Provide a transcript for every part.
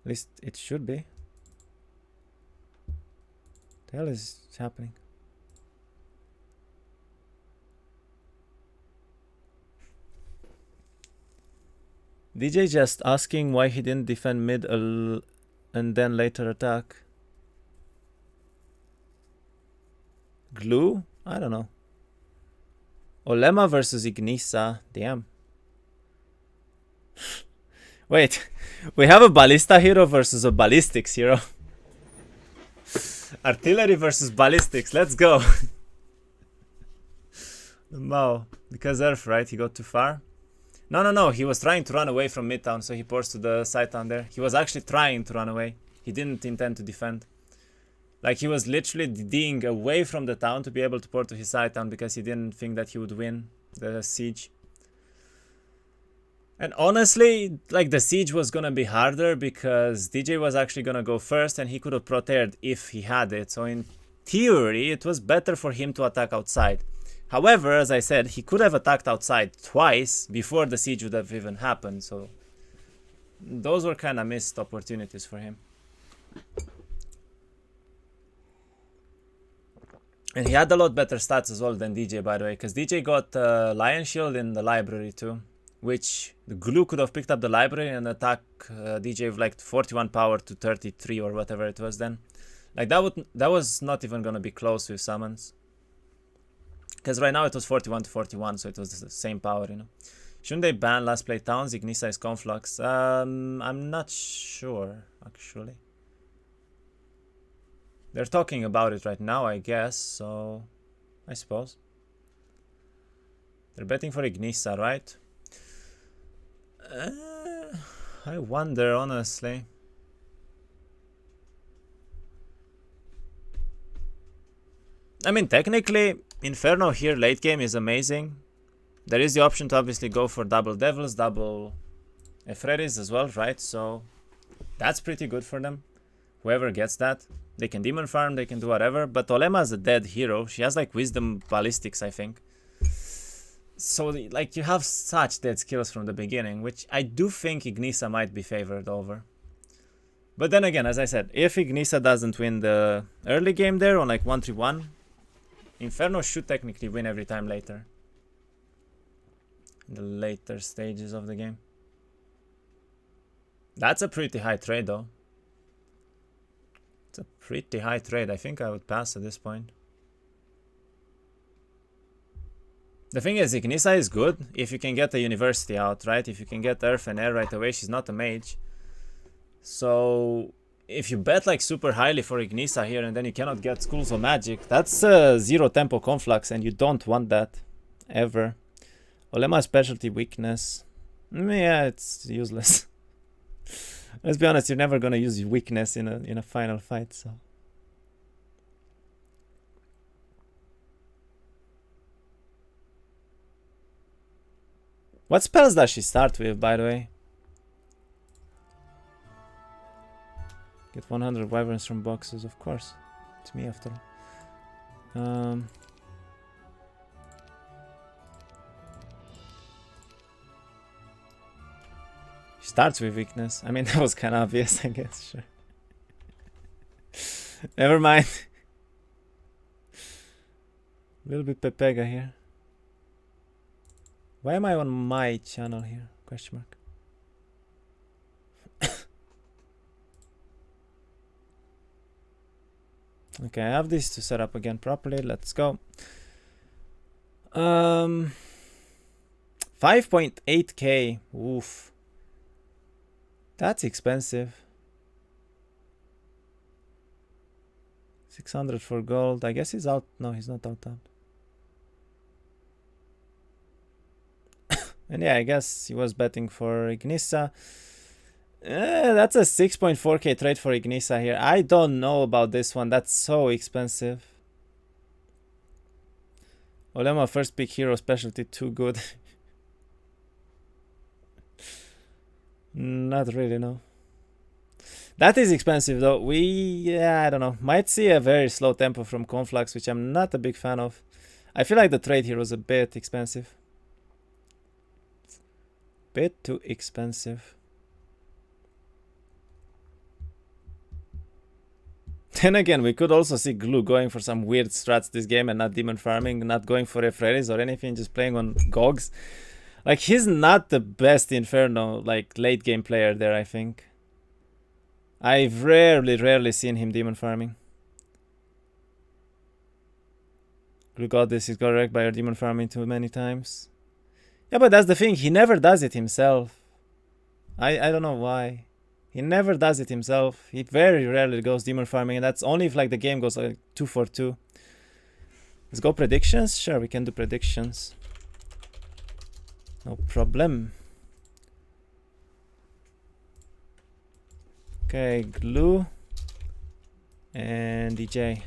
At least it should be. The hell is happening? DJ just asking why he didn't defend mid and then later attack. Glue? I don't know. Olema versus Ignisa. Damn. Wait, we have a ballista hero versus a ballistics hero. Artillery versus ballistics. Let's go. Wow. Because Earth, right? He got too far. No. He was trying to run away from Midtown, so he ports to the side town there. He was actually trying to run away. He didn't intend to defend. Like, he was literally DDing away from the town to be able to port to his side town because he didn't think that he would win the siege. And honestly, like, the siege was gonna be harder because DJ was actually gonna go first and he could have protered if he had it. So in theory, it was better for him to attack outside. However, as I said, he could have attacked outside twice before the siege would have even happened. So those were kind of missed opportunities for him. And he had a lot better stats as well than DJ, by the way, because DJ got Lion Shield in the library too, which the Glue could have picked up the library and attack DJ with like 41 power to 33 or whatever it was then. Like, that was not even gonna be close with summons. Because right now it was 41 to 41, so it was the same power, you know. Shouldn't they ban last play towns? Ignisa is Conflux. I'm not sure, actually. They're talking about it right now, I guess, so I suppose. They're betting for Ignisa, right? I wonder, honestly. I mean, technically, Inferno here late game is amazing. There is the option to obviously go for double Devils, double Ephrates as well, right? So that's pretty good for them. Whoever gets that. They can Demon Farm, they can do whatever. But Olema is a dead hero. She has like Wisdom Ballistics, I think. So like, you have such dead skills from the beginning, which I do think Ignisa might be favored over. But then again, as I said, if Ignisa doesn't win the early game there on like 1-3-1, Inferno should technically win every time later. In the later stages of the game. That's a pretty high trade though. It's a pretty high trade. I think I would pass at this point. The thing is, Ignisa is good if you can get the university out, right? If you can get Earth and Air right away, she's not a mage. So if you bet like super highly for Ignisa here and then you cannot get Schools of Magic, that's a 0 tempo conflux and you don't want that ever. Olema specialty weakness. Yeah, it's useless. Let's be honest, you're never gonna use weakness in a final fight, so. What spells does she start with, by the way? Get 100 wyverns from boxes, of course. It's me after all. She starts with weakness. I mean, that was kind of obvious, I guess. Sure. Never mind. Will be Pepega here. Why am I on my channel here? Question mark. Okay, I have this to set up again properly. Let's go. 5.8k. Oof. That's expensive. 600 for gold. I guess he's out. No, he's not out. And yeah, I guess he was betting for Ignisa. That's a 6.4k trade for Ignisa here. I don't know about this one. That's so expensive. Olema first pick hero specialty too good. Not really, no. That is expensive though. Yeah, I don't know. Might see a very slow tempo from Conflux, which I'm not a big fan of. I feel like the trade here was a bit expensive. Bit too expensive. Then again, we could also see Glue going for some weird strats this game and not demon farming, not going for Efreris or anything, just playing on Gogs. Like, he's not the best Inferno, like, late game player there, I think. I've rarely seen him demon farming. Glue got this, he's got wrecked by our demon farming too many times. Yeah, but that's the thing, he never does it himself. I don't know why. He never does it himself. He very rarely goes demon farming, and that's only if like the game goes like 2 for 2. Let's go predictions. Sure, we can do predictions. No problem. Okay, Glue and DJ.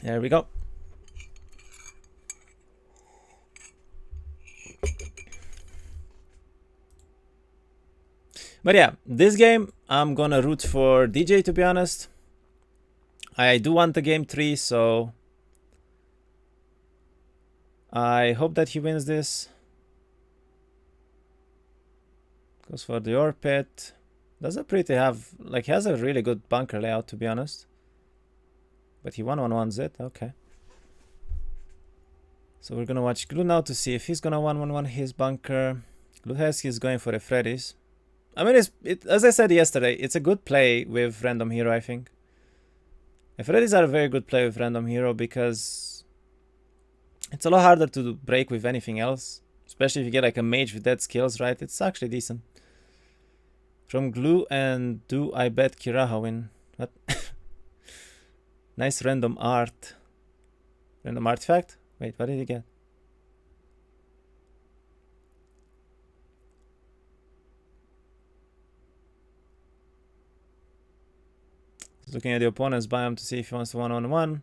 There we go. But yeah, this game, I'm gonna root for DJ, to be honest. I do want the game 3, so I hope that he wins this. Goes for the ore pit. Does a pretty have, like, he has a really good bunker layout, to be honest. But he 1-1-1s it, okay. So we're gonna watch Glue now to see if he's gonna 1-1-1 his bunker. Gluhammer is going for a Freddy's. I mean, as I said yesterday, it's a good play with Random Hero, I think. Freddy's are a very good play with Random Hero because it's a lot harder to break with anything else. Especially if you get like a mage with dead skills, right? It's actually decent. From Glue and do I bet Kiraha win? What? Nice random art. Random artifact? Wait, what did he get? Looking at the opponent's biome to see if he wants to 1-on-1.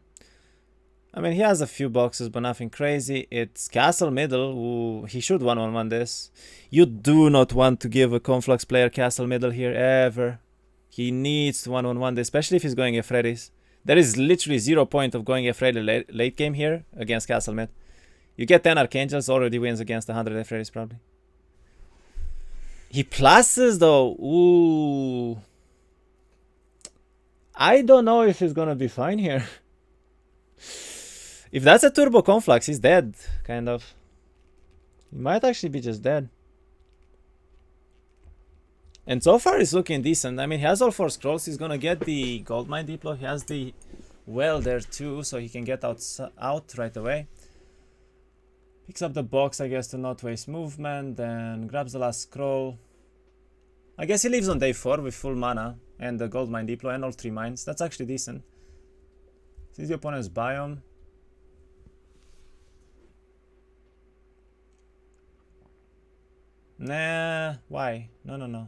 I mean, he has a few boxes, but nothing crazy. It's Castle Middle. Ooh, he should 1-on-1 this. You do not want to give a Conflux player Castle Middle here, ever. He needs to 1-on-1 this, especially if he's going Efredis. There is literally 0 point of going Efredis late game here against Castle Mid. You get 10 Archangels, already wins against 100 Efredis probably. He pluses though. Ooh. I don't know if he's gonna be fine here. If that's a turbo conflux, he's dead, kind of. He might actually be just dead. And so far he's looking decent. I mean, he has all 4 scrolls. He's gonna get the gold mine deploy. He has the well there too, so he can get out right away. Picks up the box, I guess, to not waste movement. Then grabs the last scroll. I guess he leaves on day 4 with full mana and the gold mine deploy and all 3 mines. That's actually decent. Sees the opponent's biome. Nah, why? No.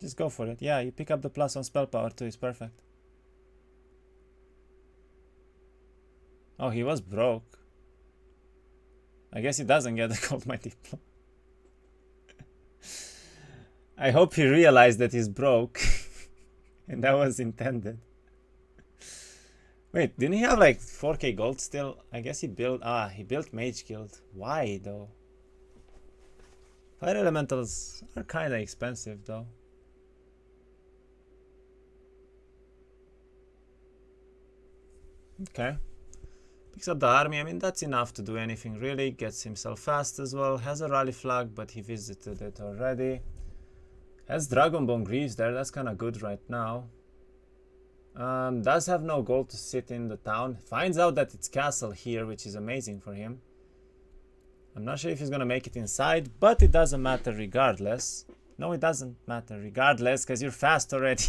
Just go for it. Yeah, you pick up the plus on spell power too. It's perfect. Oh, he was broke. I guess he doesn't get the gold mine deploy. I hope he realized that he's broke. And that was intended. Wait, didn't he have like 4k gold still? I guess he built Mage Guild. Why though? Fire elementals are kinda expensive though. Okay. Picks up the army. I mean, that's enough to do anything really. Gets himself fast as well. Has a rally flag, but he visited it already. Has Dragonbone Greaves there. That's kind of good right now. Does have no gold to sit in the town. Finds out that it's castle here, which is amazing for him. I'm not sure if he's gonna make it inside, but it doesn't matter regardless. No, it doesn't matter regardless, because you're fast already.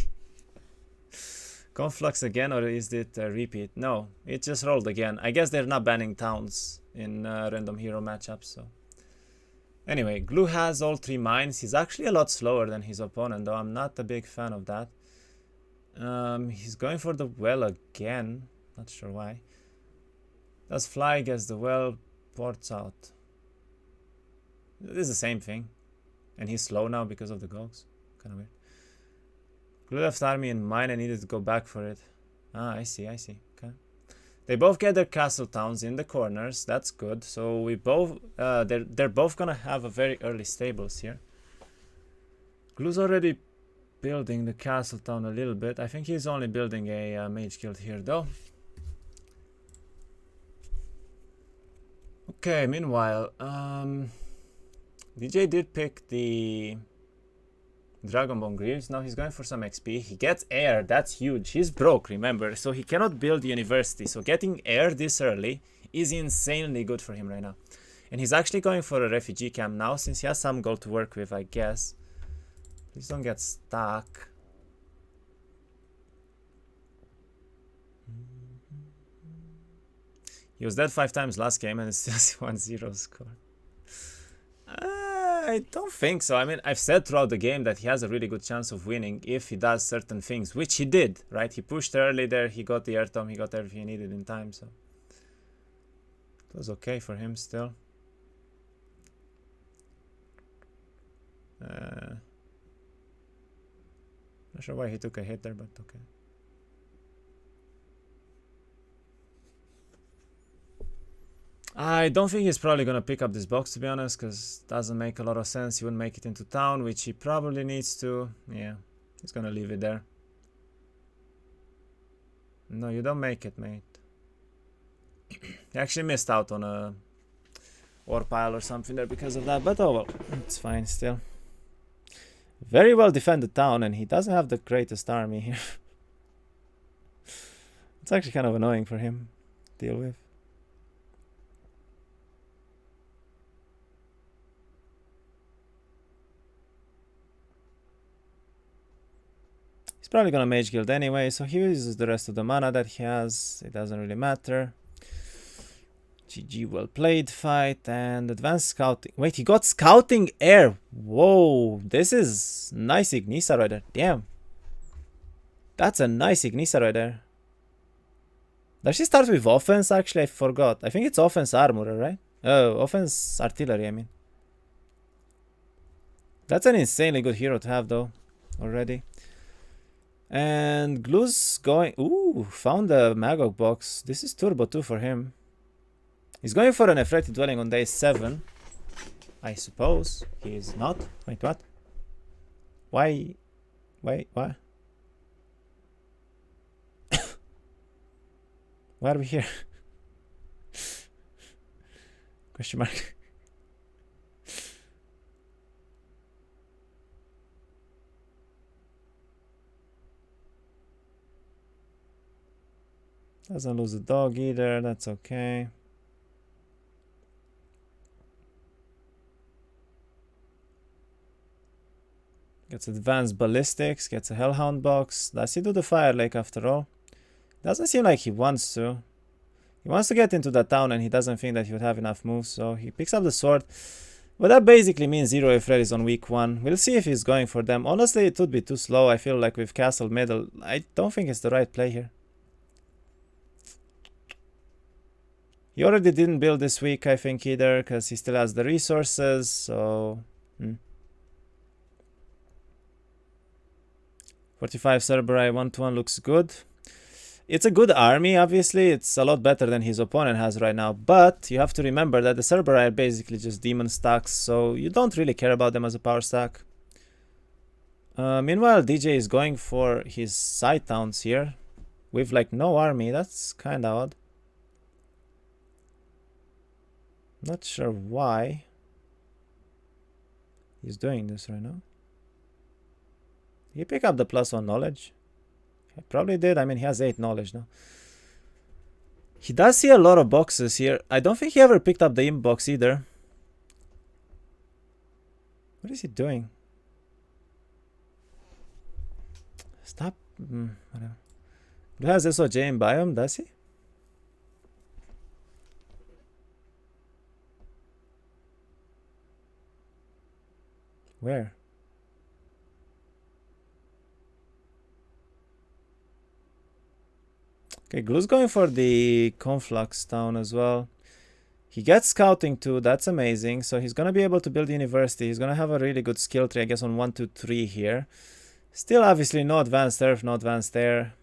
Conflux again, or is it a repeat? No, it just rolled again. I guess they're not banning towns in random hero matchups, so. Anyway, Glue has all 3 mines. He's actually a lot slower than his opponent, though. I'm not a big fan of that. He's going for the well again. Not sure why. Does fly, gets the well, ports out. It is the same thing. And he's slow now because of the gogs. Kind of weird. Glue left army in mine and needed to go back for it. Ah, I see. Okay. They both get their castle towns in the corners. That's good. So we both, they're both gonna have a very early stables here. Glue's already building the castle town a little bit. I think he's only building a mage guild here though. Okay, meanwhile, DJ did pick the Dragonbone Greaves. Now he's going for some XP. He gets air, that's huge. He's broke, remember, so he cannot build university. So getting air this early is insanely good for him right now. And he's actually going for a refugee camp now, since he has some gold to work with, I guess. Please don't get stuck. He was dead 5 times last game and it's still 1-0 score. I don't think so. I mean, I've said throughout the game that he has a really good chance of winning if he does certain things, which he did, right? He pushed early there, he got the air tome, he got everything he needed in time, so it was okay for him still. Not sure why he took a hit there, but okay. I don't think he's probably gonna pick up this box, to be honest, because it doesn't make a lot of sense. He wouldn't make it into town, which he probably needs to. Yeah, he's gonna leave it there. No, you don't make it, mate. He actually missed out on a ore pile or something there because of that, but oh well, it's fine still. Very well defended town, and he doesn't have the greatest army here. It's actually kind of annoying for him to deal with. He's probably gonna mage guild anyway, so he uses the rest of the mana that he has. It doesn't really matter. GG, well played fight, and advanced scouting. Wait, he got scouting air. Whoa, this is nice Ignisa right there. Damn. That's a nice Ignisa right there. Does she start with offense? Actually, I forgot. I think it's offense armor, right? Oh, offense artillery, I mean. That's an insanely good hero to have, though, already. And Glu's going... Ooh, found the Magog box. This is Turbo 2 for him. He's going for an Nephrite dwelling on day 7. I suppose. He is not. Wait, what? Why? Wait, what? Why are we here? Question mark. Doesn't lose a dog either. That's okay. Gets advanced ballistics, gets a hellhound box. Does he do the fire lake after all? Doesn't seem like he wants to. He wants to get into that town and he doesn't think that he would have enough moves, so he picks up the sword. But that basically means 0 Efreris on week 1. We'll see if he's going for them. Honestly, it would be too slow. I feel like with Castle Middle, I don't think it's the right play here. He already didn't build this week, I think, either, because he still has the resources, so... 45 Cerberus 1-1 looks good. It's a good army, obviously. It's a lot better than his opponent has right now. But you have to remember that the Cerberus are basically just demon stacks, so you don't really care about them as a power stack. Meanwhile, DJ is going for his side towns here with like no army. That's kind of odd. Not sure why he's doing this right now. Did he pick up the +1 knowledge? He probably did. I mean, he has 8 knowledge now. He does see a lot of boxes here. I don't think he ever picked up the imp box either. What is he doing? Stop. Whatever. Who has SOJ in biome, does he? Where? Okay, Glu's going for the Conflux town as well. He gets scouting too, that's amazing. So he's gonna be able to build university. He's gonna have a really good skill tree, I guess, on 1, 2, 3 here. Still, obviously, no advanced earth, no advanced air.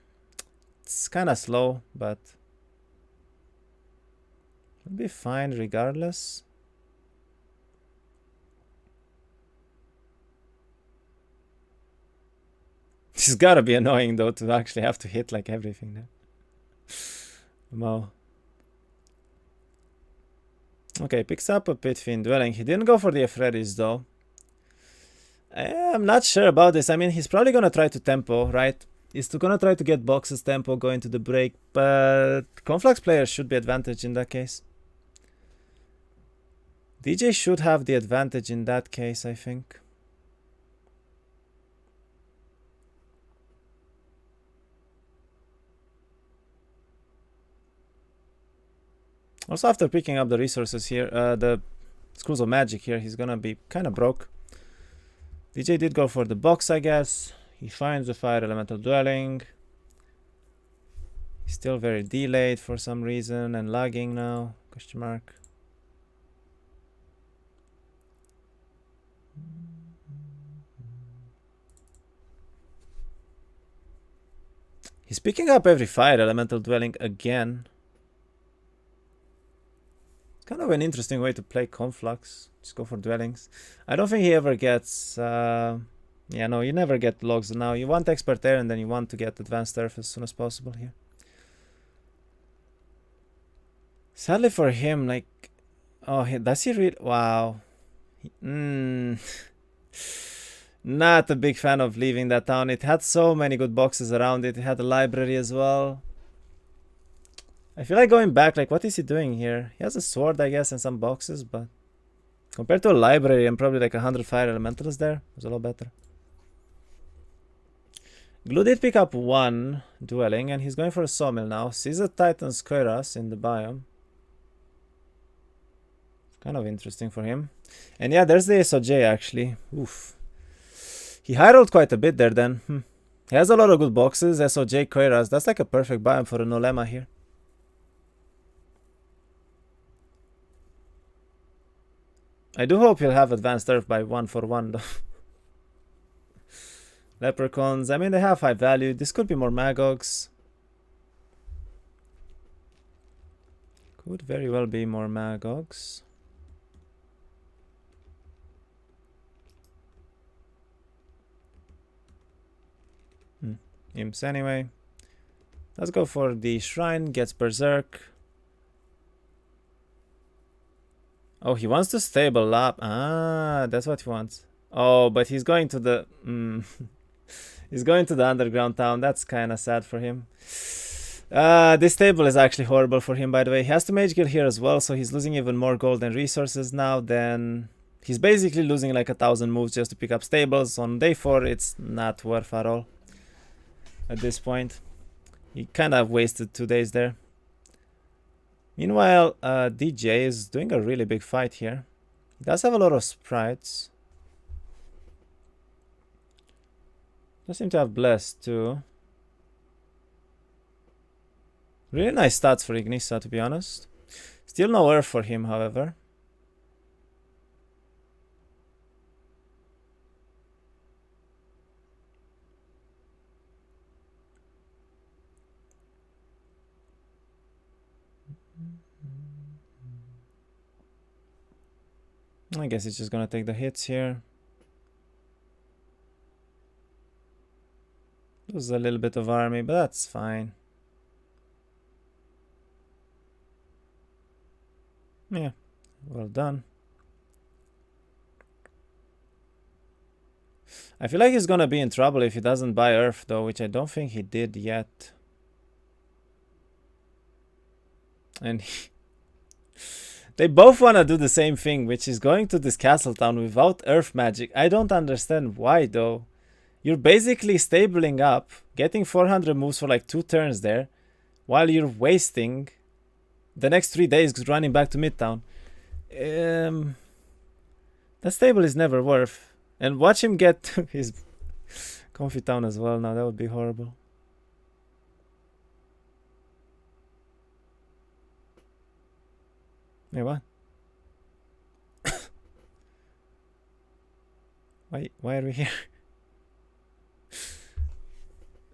It's kind of slow, but it'll be fine regardless. is gotta be annoying though to actually have to hit like everything there. Wow. Okay, picks up a Pitfin Dwelling. He didn't go for the Ephredis though. I'm not sure about this. I mean, he's probably gonna try to tempo, right? He's gonna try to get boxes tempo going to the break, but Conflux players should be advantaged in that case. DJ should have the advantage in that case, I think. Also, after picking up the resources here, the Schools of Magic here, he's gonna be kind of broke. DJ did go for the box, I guess. He finds the Fire Elemental Dwelling. He's still very delayed for some reason and lagging now. Question mark. He's picking up every Fire Elemental Dwelling again. Kind of an interesting way to play Conflux. Just go for dwellings. I don't think he ever gets... yeah, no, you never get logs now. You want Expert Air and then you want to get Advanced Earth as soon as possible here. Sadly for him, like... Oh, does he really... Wow. Not a big fan of leaving that town. It had so many good boxes around it. It had a library as well. I feel like going back, like, what is he doing here? He has a sword, I guess, and some boxes, but compared to a library and probably like 100 Fire Elementals there, it was a lot better. Glue did pick up one dwelling, and he's going for a sawmill now. Sees a Titan's Kyras in the biome. Kind of interesting for him. And yeah, there's the SOJ actually. Oof. He high rolled quite a bit there then. He has a lot of good boxes. SOJ Kyras. That's like a perfect biome for a Nolema here. I do hope he'll have Advanced Earth by 1-for-1 though. Leprechauns, I mean they have high value. This could be more Magogs. Could very well be more Magogs. Imps anyway. Let's go for the Shrine, gets Berserk. Oh, he wants to stable up. Ah, that's what he wants. Oh, but he's going to the... he's going to the underground town. That's kind of sad for him. This table is actually horrible for him, by the way. He has to Mage Guild here as well, so he's losing even more gold and resources now. Then he's basically losing like 1,000 moves just to pick up stables. On day 4, it's not worth at all. At this point, he kind of wasted 2 days there. Meanwhile, DJ is doing a really big fight here. He does have a lot of sprites. Does seem to have Blessed too. Really nice stats for Ignissa, to be honest. Still no Earth for him, however. I guess it's just gonna take the hits here. Lose a little bit of army, but that's fine. Yeah, well done. I feel like he's gonna be in trouble if he doesn't buy Earth though, which I don't think he did yet. And they both want to do the same thing, which is going to this castle town without Earth magic. I don't understand why though. You're basically stabling up, getting 400 moves for like 2 turns there, while you're wasting the next 3 days running back to Midtown. That stable is never worth. And watch him get to his comfy town as well now. That would be horrible. Wait, what? Why are we here?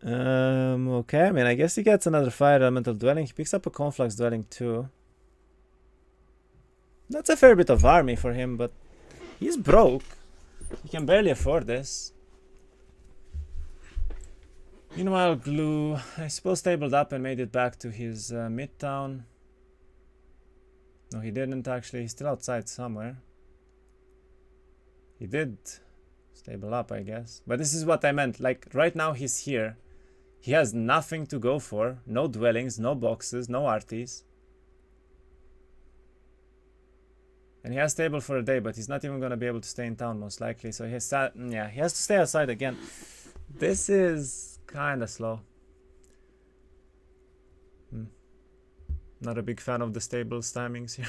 Okay, I mean, I guess he gets another Fire Elemental Dwelling. He picks up a Conflux Dwelling too. That's a fair bit of army for him, but he's broke. He can barely afford this. Meanwhile, Glue, I suppose, stabled up and made it back to his midtown. No, he didn't actually. He's still outside somewhere. He did stable up, I guess. But this is what I meant. Like, right now he's here. He has nothing to go for. No dwellings, no boxes, no arties. And he has stable for a day, but he's not even going to be able to stay in town, most likely. So he has to stay outside again. This is kind of slow. Not a big fan of the stables timings here.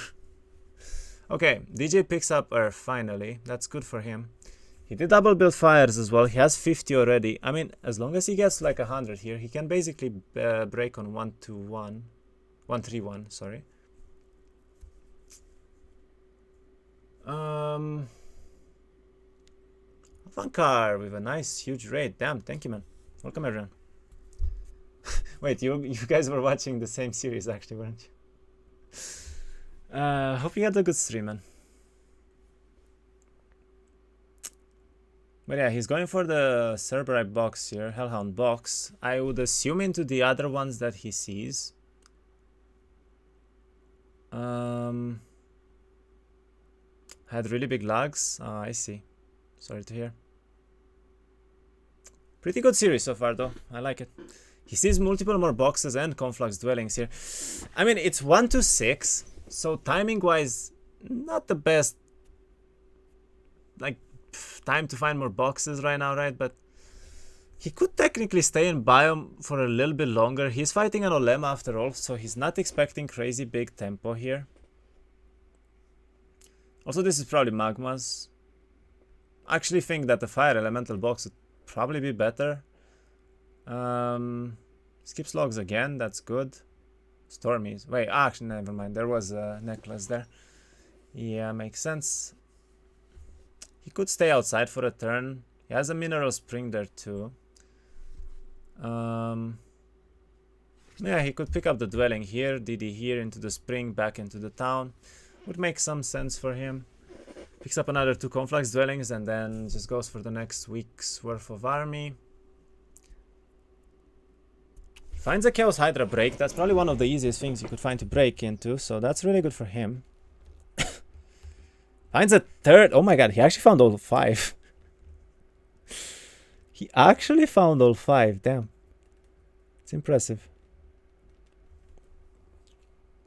Okay, DJ picks up Earth finally. That's good for him. He did double build fires as well. He has 50 already. I mean, as long as he gets like 100 here, he can basically break on 1-2-1. 1-3-1, sorry. Avankar with a nice huge raid. Damn, thank you, man. Welcome, everyone. Wait, you guys were watching the same series, actually, weren't you? Hope you had a good stream, man. But yeah, he's going for the Cerberite box here, Hellhound box. I would assume into the other ones that he sees. Had really big lags. I see. Sorry to hear. Pretty good series so far, though. I like it. He sees multiple more boxes and conflux dwellings here. I mean, it's 1-6, so timing-wise, not the best, like, time to find more boxes right now, right? But he could technically stay in biome for a little bit longer. He's fighting an Olema after all, so he's not expecting crazy big tempo here. Also, this is probably Magmas. I actually think that the fire elemental box would probably be better. Skips logs again, that's good. Stormies. Wait, actually, never mind. There was a necklace there. Yeah, makes sense. He could stay outside for a turn. He has a mineral spring there too. Yeah, he could pick up the dwelling here, DD here into the spring, back into the town. Would make some sense for him. Picks up another 2 conflux dwellings and then just goes for the next week's worth of army. Finds a Chaos Hydra break. That's probably one of the easiest things you could find to break into, so that's really good for him. Finds a third. Oh my god, he actually found all 5. He actually found all 5. Damn. It's impressive.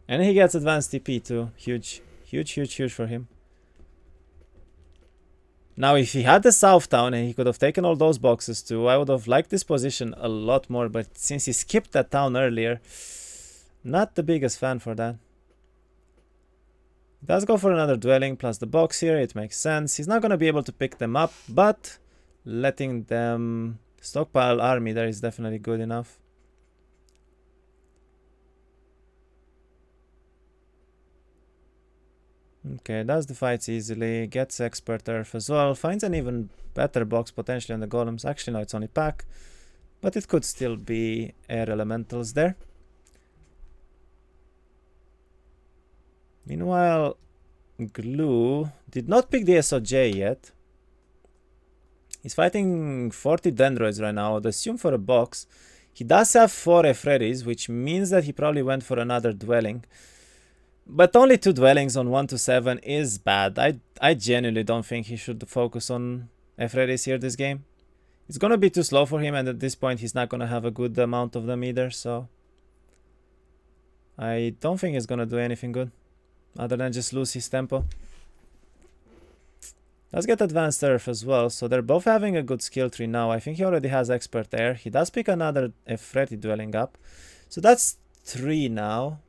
And he gets advanced TP too. Huge. Huge, huge, huge for him. Now, if he had the South Town and he could have taken all those boxes too, I would have liked this position a lot more. But since he skipped that town earlier, not the biggest fan for that. Does go for another dwelling plus the box here. It makes sense. He's not going to be able to pick them up, but letting them stockpile army there is definitely good enough. Okay, does the fights easily, gets expert earth as well, finds an even better box potentially on the golems. Actually no, it's only pack, but it could still be air elementals there. Meanwhile, Glue did not pick the SOJ yet. He's fighting 40 dendroids right now. I'd assume for a box. He does have 4 Ephredis, which means that he probably went for another dwelling. But only 2 dwellings on 1-7 is bad. I genuinely don't think he should focus on Ephredis here this game. It's gonna be too slow for him, and at this point he's not gonna have a good amount of them either, so I don't think he's gonna do anything good other than just lose his tempo. Let's get advanced earth as well, so they're both having a good skill tree now. I think he already has expert air. He does pick another Ephredi dwelling up, so that's 3 now.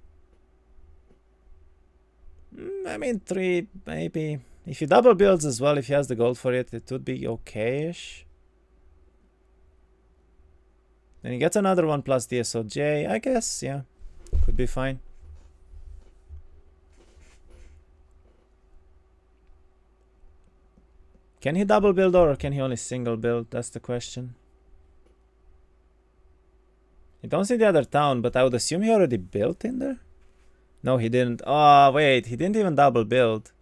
I mean 3 maybe. If he double builds as well, if he has the gold for it, it would be okay-ish. Then he gets another one plus the SOJ, I guess, yeah, could be fine. Can he double build or can he only single build? That's the question. You don't see the other town, but I would assume he already built in there? No, he didn't. Oh, wait, he didn't even double build.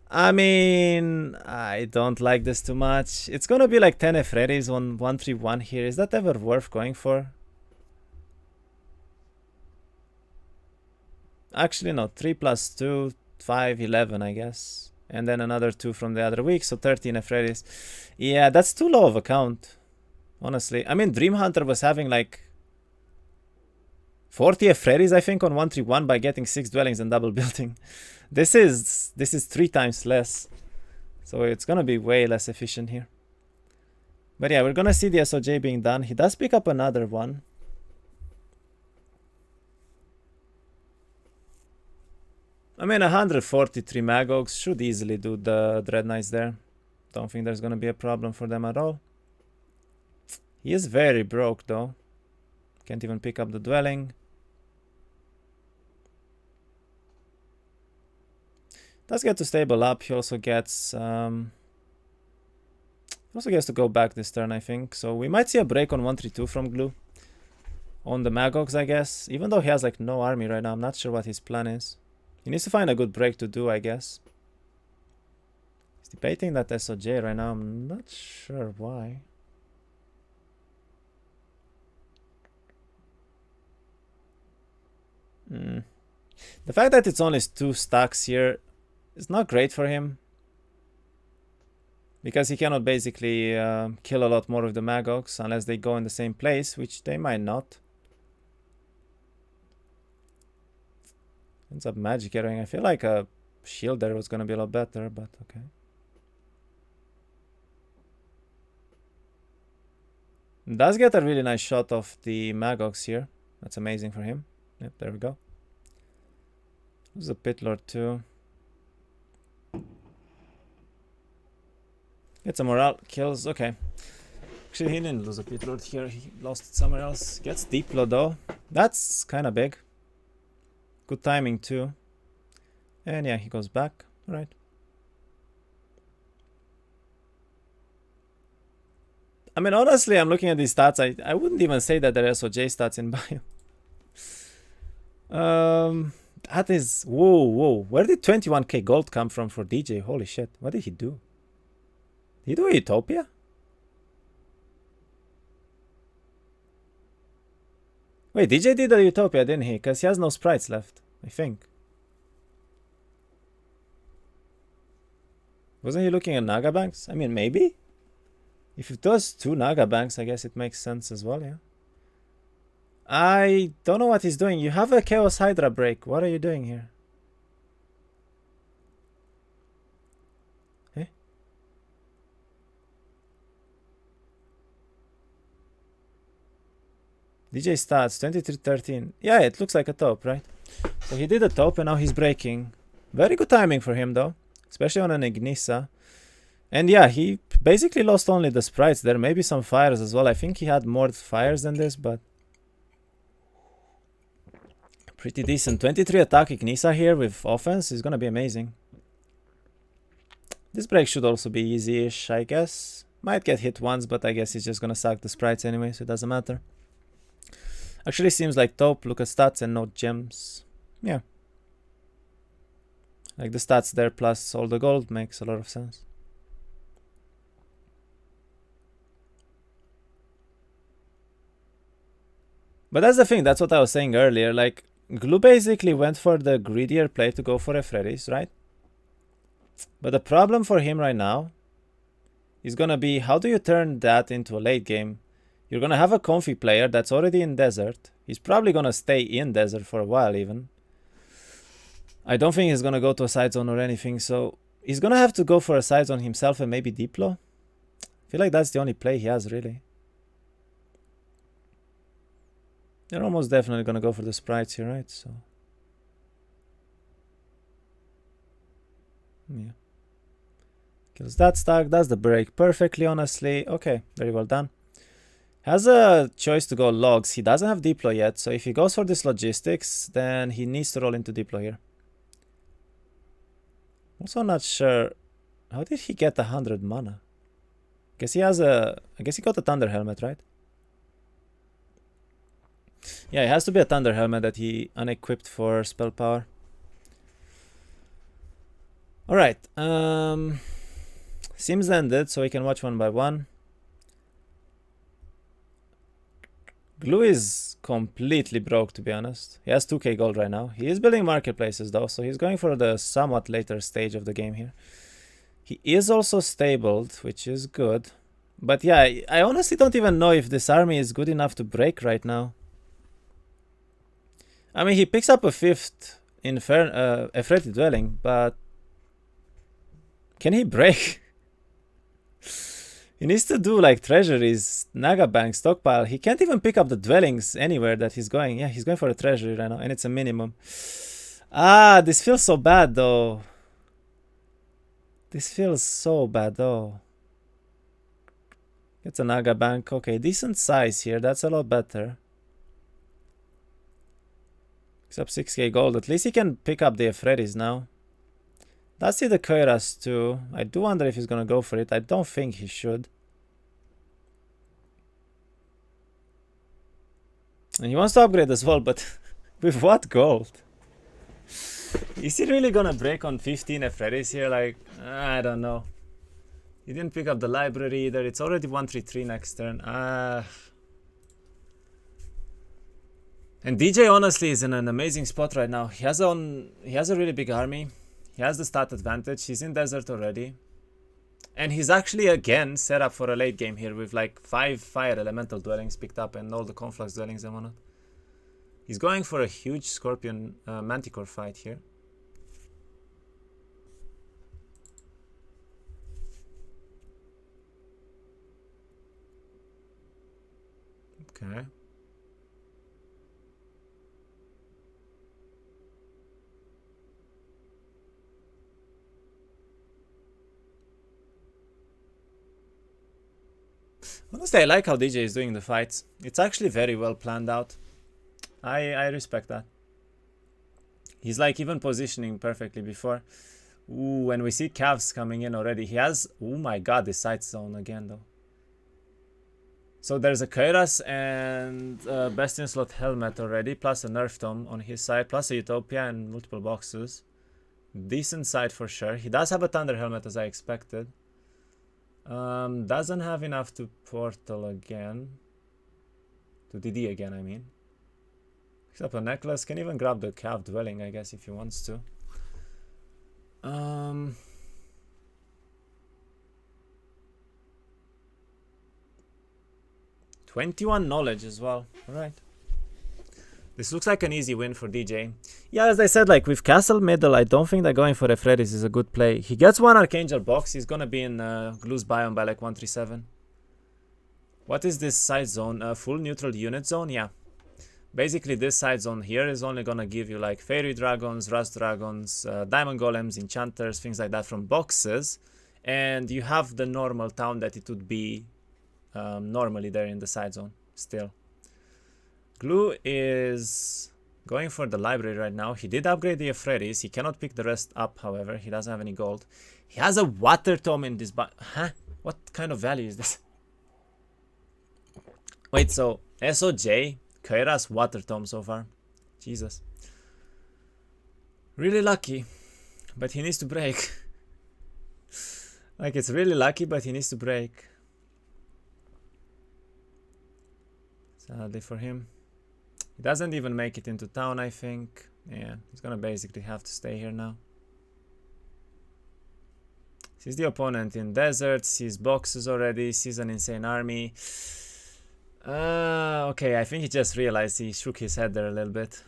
I mean, I don't like this too much. It's gonna be like 10 Efredis on 131 here. Is that ever worth going for? Actually, no. 3 plus 2, 5, 11, I guess. And then another 2 from the other week, so 13 Efredis. Yeah, that's too low of a count, honestly. I mean, Dream Hunter was having like 40 Efredis, I think, on 131 by getting 6 dwellings and double building. This is 3 times less. So it's gonna be way less efficient here. But yeah, we're gonna see the SOJ being done. He does pick up another one. I mean, 143 Magogs should easily do the Dread Knights there. Don't think there's gonna be a problem for them at all. He is very broke though. Can't even pick up the dwelling. Does get to stable up. He also gets to go back this turn, I think. So we might see a break on 132 from Glue. On the Magogs, I guess. Even though he has like no army right now, I'm not sure what his plan is. He needs to find a good break to do, I guess. He's debating that SOJ right now. I'm not sure why. The fact that it's only 2 stacks here is not great for him. Because he cannot basically kill a lot more of the Magogs unless they go in the same place, which they might not. Ends up magic arrowing. I feel like a shield there was gonna be a lot better, but okay. Does get a really nice shot of the Magogs here. That's amazing for him. Yep, there we go. There's a Pit Lord too. Get some morale kills. Okay. Actually, he didn't lose a Pit Lord here. He lost it somewhere else. Gets Diplo though. That's kind of big. Good timing too. And yeah, he goes back. All right. I mean, honestly, I'm looking at these stats. I wouldn't even say that there are SOJ stats in bio. That is... Whoa. Where did 21k gold come from for DJ? Holy shit. What did he do? Did he do Utopia? Wait, DJ did a Utopia, didn't he? Because he has no sprites left, I think. Wasn't he looking at Naga banks? I mean, maybe? If it does 2 Naga banks, I guess it makes sense as well, yeah. I don't know what he's doing. You have a Chaos Hydra break. What are you doing here? Eh? DJ stats 2313. Yeah, it looks like a taupe, right? So he did a taupe and now he's breaking. Very good timing for him though, especially on an Ignisa. And yeah, he basically lost only the sprites there, maybe some fires as well. I think he had more fires than this, but pretty decent. 23 attack Ignisa here with offense is gonna be amazing. This break should also be easy-ish, I guess. Might get hit once, but I guess he's just gonna suck the sprites anyway, so it doesn't matter. Actually seems like taupe. Look at stats and no gems. Yeah. Like the stats there plus all the gold makes a lot of sense. But that's the thing, that's what I was saying earlier. Like, Glue basically went for the greedier play to go for Efredis, right? But the problem for him right now is gonna be, how do you turn that into a late game? You're gonna have a comfy player that's already in desert. He's probably gonna stay in desert for a while even. I don't think he's gonna go to a side zone or anything, so he's gonna have to go for a side zone himself and maybe Diplo. I feel like that's the only play he has, really. They're almost definitely gonna go for the sprites here, right? So yeah. Kills that stack, does the break perfectly, honestly. Okay, very well done. Has a choice to go logs. He doesn't have Diplo yet, so if he goes for this logistics, then he needs to roll into Diplo here. Also not sure. How did he get 100 mana? Guess he has a... I guess he got a Thunder Helmet, right? Yeah, it has to be a Thunder Helmet that he unequipped for spell power. Alright, Sims ended, so we can watch one by one. Glue is completely broke, to be honest. He has 2k gold right now. He is building marketplaces though, so he's going for the somewhat later stage of the game here. He is also stabled, which is good. But yeah, I honestly don't even know if this army is good enough to break right now. I mean, he picks up a 5th Efreti dwelling, but can he break? He needs to do like treasuries, Naga Bank, stockpile. He can't even pick up the dwellings anywhere that he's going. Yeah, he's going for a treasury right now, and it's a minimum. Ah, this feels so bad though. This feels so bad though. It's a Naga Bank. Okay, decent size here. That's a lot better. Except 6k gold. At least he can pick up the Efredis now. That's the KyraCasts too. I do wonder if he's gonna go for it. I don't think he should. And he wants to upgrade as well, but with what gold? Is he really gonna break on 15 Efredis here? Like, I don't know. He didn't pick up the library either. It's already 133 next turn. And DJ honestly is in an amazing spot right now. He has a really big army. He has the stat advantage. He's in desert already. And he's actually again set up for a late game here with like 5 fire elemental dwellings picked up and all the conflux dwellings and whatnot. He's going for a huge scorpion manticore fight here. Okay. Honestly, I like how DJ is doing the fights. It's actually very well planned out. I respect that. He's like even positioning perfectly before. Ooh, when we see Cavs coming in already, he has... Oh my god, the sight zone again though. So there's a KyraCasts and a Bastion Slot helmet already, plus a Nerf Tome on his side, plus a Utopia and multiple boxes. Decent side for sure. He does have a Thunder helmet as I expected. Doesn't have enough to portal again. To DD again, I mean. Picks up a necklace. Can even grab the Cav dwelling, I guess, if he wants to. 21 knowledge as well. Alright. This looks like an easy win for DJ. Yeah, as I said, like with Castle Middle, I don't think that going for Efredis is a good play. He gets one Archangel box. He's gonna be in Glue's biome by like 137. What is this side zone? Full neutral unit zone? Yeah. Basically, this side zone here is only gonna give you like Fairy Dragons, Rust Dragons, Diamond Golems, Enchanters, things like that from boxes. And you have the normal town that it would be normally there in the side zone still. Glue is going for the library right now. He did upgrade the Efredis. He cannot pick the rest up, however. He doesn't have any gold. He has a water tome in this... Huh? What kind of value is this? Wait, so SOJ, KyraCasts water tome so far. Jesus. Really lucky. But he needs to break. Like, it's really lucky, but he needs to break. Sadly for him. He doesn't even make it into town, I think. Yeah, he's gonna basically have to stay here now. Sees the opponent in desert, sees boxes already, sees an insane army. Okay, I think he just realized. He shook his head there a little bit.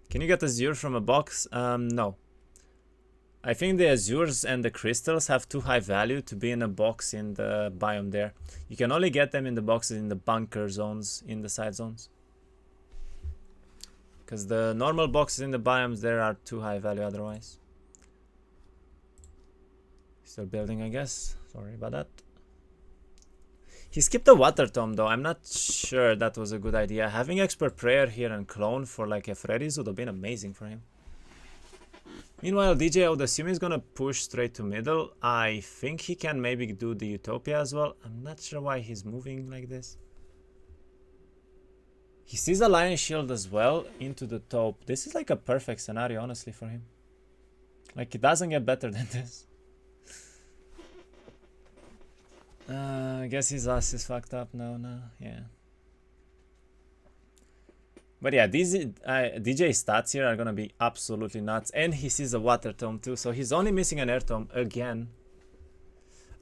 Can you get Azure from a box? No. I think the Azures and the crystals have too high value to be in a box in the biome there. You can only get them in the boxes in the bunker zones, in the side zones. Because the normal boxes in the biomes there are too high value otherwise. Still building, I guess. Sorry about that. He skipped the water tome though. I'm not sure that was a good idea. Having expert prayer here and clone for like Efredis would have been amazing for him. Meanwhile, DJ, I would assume he's gonna push straight to middle. I think he can maybe do the Utopia as well. I'm not sure why he's moving like this. He sees a Lion Shield as well into the top. This is like a perfect scenario, honestly, for him. Like, it doesn't get better than this. I guess his ass is fucked up now, yeah. But yeah, these DJ stats here are gonna be absolutely nuts. And he sees a water tome too, so he's only missing an air tome again.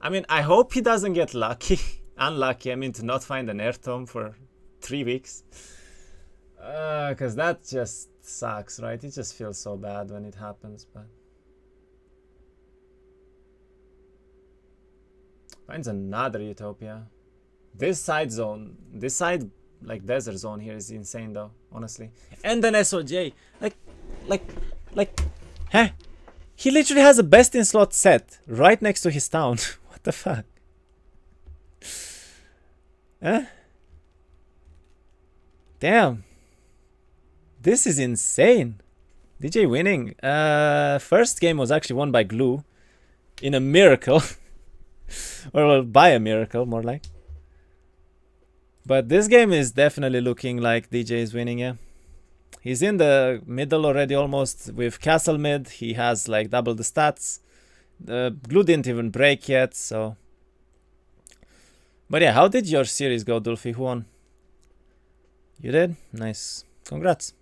I mean, I hope he doesn't get lucky. Unlucky, I mean, to not find an air tome for 3 weeks. Because that just sucks, right? It just feels so bad when it happens, but... Finds another Utopia. This side zone, this side, like, desert zone here is insane though, honestly. And then SOJ, like, huh? He literally has a best in slot set right next to his town. What the fuck? Huh? Damn. This is insane. DJ winning. First game was actually won by Glue in a miracle. Or well, by a miracle, more like. But this game is definitely looking like DJ is winning, yeah. He's in the middle already almost with Castle mid. He has like double the stats. Glue didn't even break yet, so... But yeah, how did your series go, Dulfi? Who won? You did? Nice. Congrats.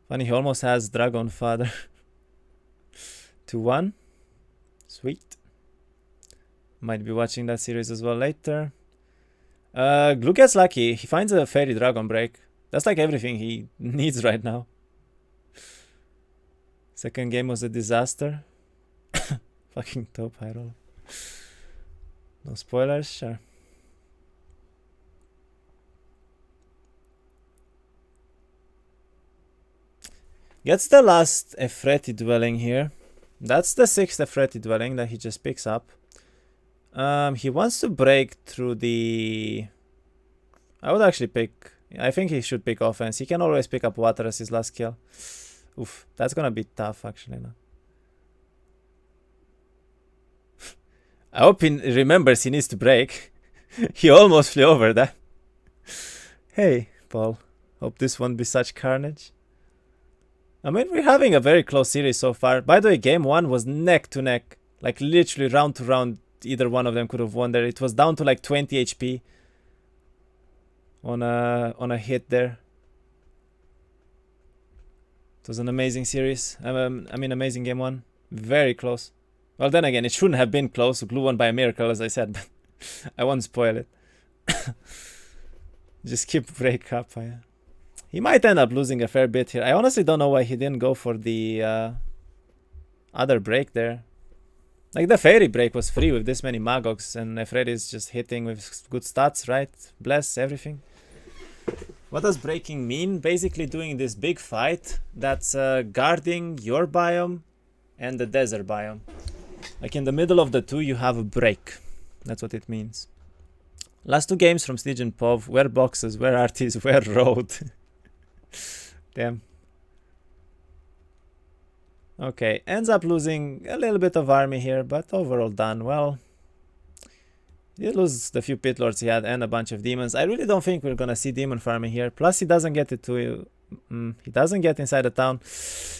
Funny, he almost has Dragon Father. 2-1. Sweet. Might be watching that series as well later. Glue gets lucky. He finds a Fairy Dragon Break. That's like everything he needs right now. Second game was a disaster. Fucking top high roll. No spoilers, sure. Gets the last Efreti dwelling here. That's the 6th Efreti dwelling that he just picks up. He wants to break through the... I would actually pick... I think he should pick offense. He can always pick up water as his last kill. Oof, that's gonna be tough actually now. I hope he remembers he needs to break. He almost flew over that. Hey, Paul. Hope this won't be such carnage. I mean, we're having a very close series so far. By the way, game 1 was neck to neck. Like, literally round to round, either one of them could have won there. It was down to like 20 HP on a hit there. It was an amazing series. I mean, amazing game 1. Very close. Well, then again, it shouldn't have been close. Glue won by a miracle, as I said, but I won't spoil it. Just keep break up. He might end up losing a fair bit here. I honestly don't know why he didn't go for the other break there. Like, the Fairy break was free with this many Magogs, and Efreti is just hitting with good stats, right? Bless everything. What does breaking mean? Basically doing this big fight that's guarding your biome and the desert biome. Like, in the middle of the two, you have a break. That's what it means. Last 2 games from Stige and Pov. Where boxes, where artists, where road. Damn. Okay, ends up losing a little bit of army here, but overall done well. He loses the few pit lords he had and a bunch of demons. I really don't think we're gonna see demon farming here. Plus, he doesn't get it to... he doesn't get inside the town.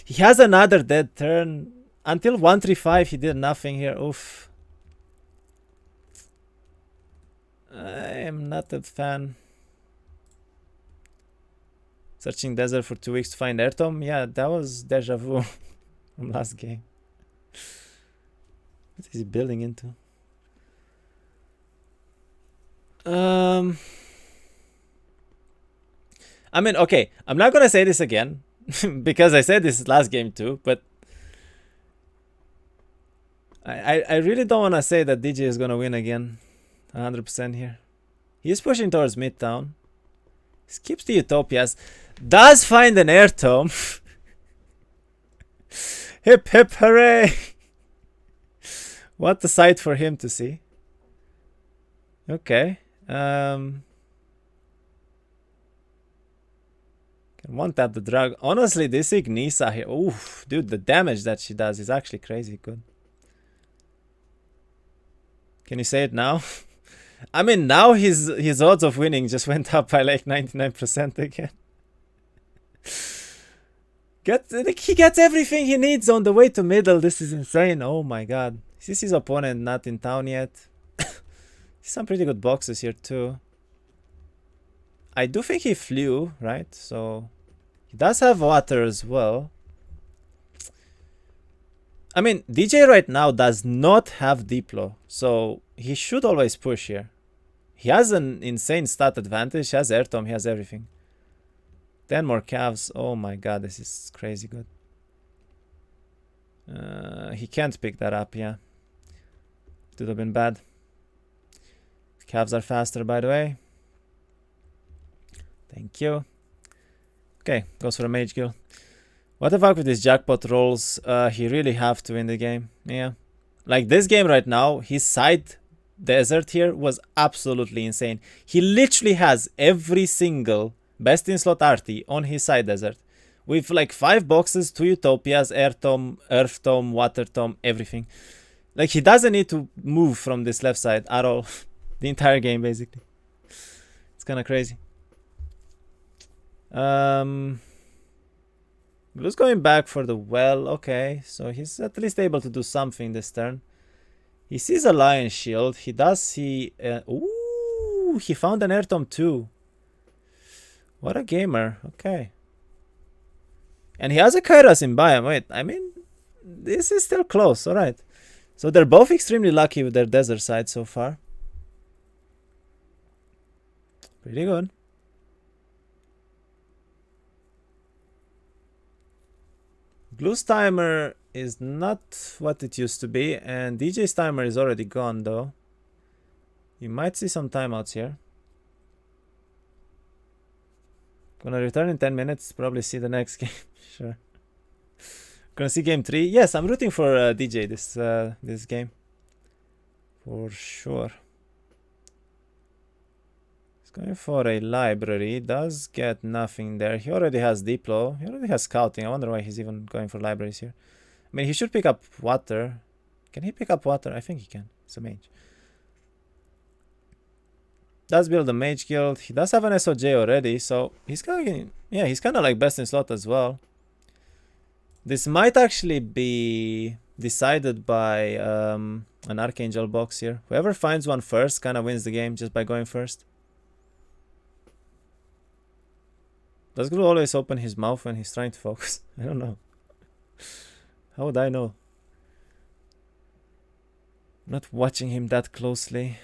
He has another dead turn. Until 135, he did nothing here. Oof. I am not a fan. Searching desert for 2 weeks to find Airtome? Yeah, that was deja vu from last game. What is he building into? I mean, okay, I'm not gonna say this again because I said this last game too, but I really don't want to say that DJ is gonna win again 100% here. He's pushing towards Midtown. Skips the Utopias. Does find an Airtome. Hip hip hooray. What a sight for him to see. Okay. Can one tap the drag. Honestly, this Ignisa here. Oof, dude, the damage that she does is actually crazy good. Can you say it now? I mean, now his odds of winning just went up by like 99% again. He gets everything he needs on the way to middle. This is insane. Oh my god. Is his opponent not in town yet? Some pretty good boxes here too. I do think he flew, right? So he does have water as well. I mean, DJ right now does not have Diplo, so he should always push here. He has an insane stat advantage, he has air tome, he has everything. 10 more calves. Oh my god, this is crazy good. He can't pick that up, yeah. It would have been bad. Calves are faster, by the way. Thank you. Okay, goes for a mage kill. What the fuck with these jackpot rolls? He really have to win the game. Yeah. Like this game right now, his side desert here was absolutely insane. He literally has every single best in slot arty on his side desert. With like 5 boxes, 2 utopias, air tome, earth tome, water tome, everything. Like he doesn't need to move from this left side at all. The entire game basically. It's kind of crazy. Blue's going back for the well. Okay, so he's at least able to do something this turn. He sees a lion shield. He does see... ooh, he found an air tome too. What a gamer. Okay. And he has a Kyra's in biome. Wait, I mean, this is still close. Alright. So they're both extremely lucky with their desert side so far. Pretty good. Blue's timer is not what it used to be, and DJ's timer is already gone though. You might see some timeouts here. Gonna return in 10 minutes, probably see the next game. Sure. Gonna see game 3. Yes, I'm rooting for DJ this game. For sure. Going for a library, does get nothing there. He already has Diplo, he already has scouting. I wonder why he's even going for libraries here. I mean, he should pick up water. Can he pick up water? I think he can. It's a mage. Does build a mage guild. He does have an SOJ already, so he's kind of, yeah, he's kind of like best in slot as well. This might actually be decided by an Archangel box here. Whoever finds one first kind of wins the game just by going first. Does Glue always open his mouth when he's trying to focus? I don't know. How would I know? I'm not watching him that closely.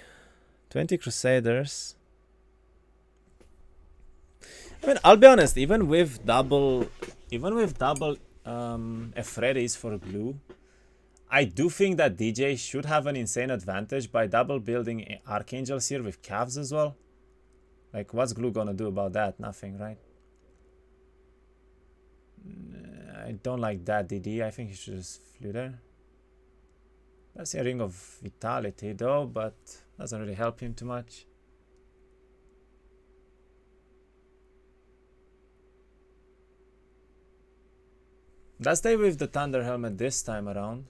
20 Crusaders. I mean, I'll be honest, even with double Ephrates for Glue, I do think that DJ should have an insane advantage by double building Archangels here with calves as well. Like, what's Glue gonna do about that? Nothing, right? I don't like that DD. I think he should just flew there. That's a Ring of Vitality though, but doesn't really help him too much. Let's stay with the Thunder Helmet this time around.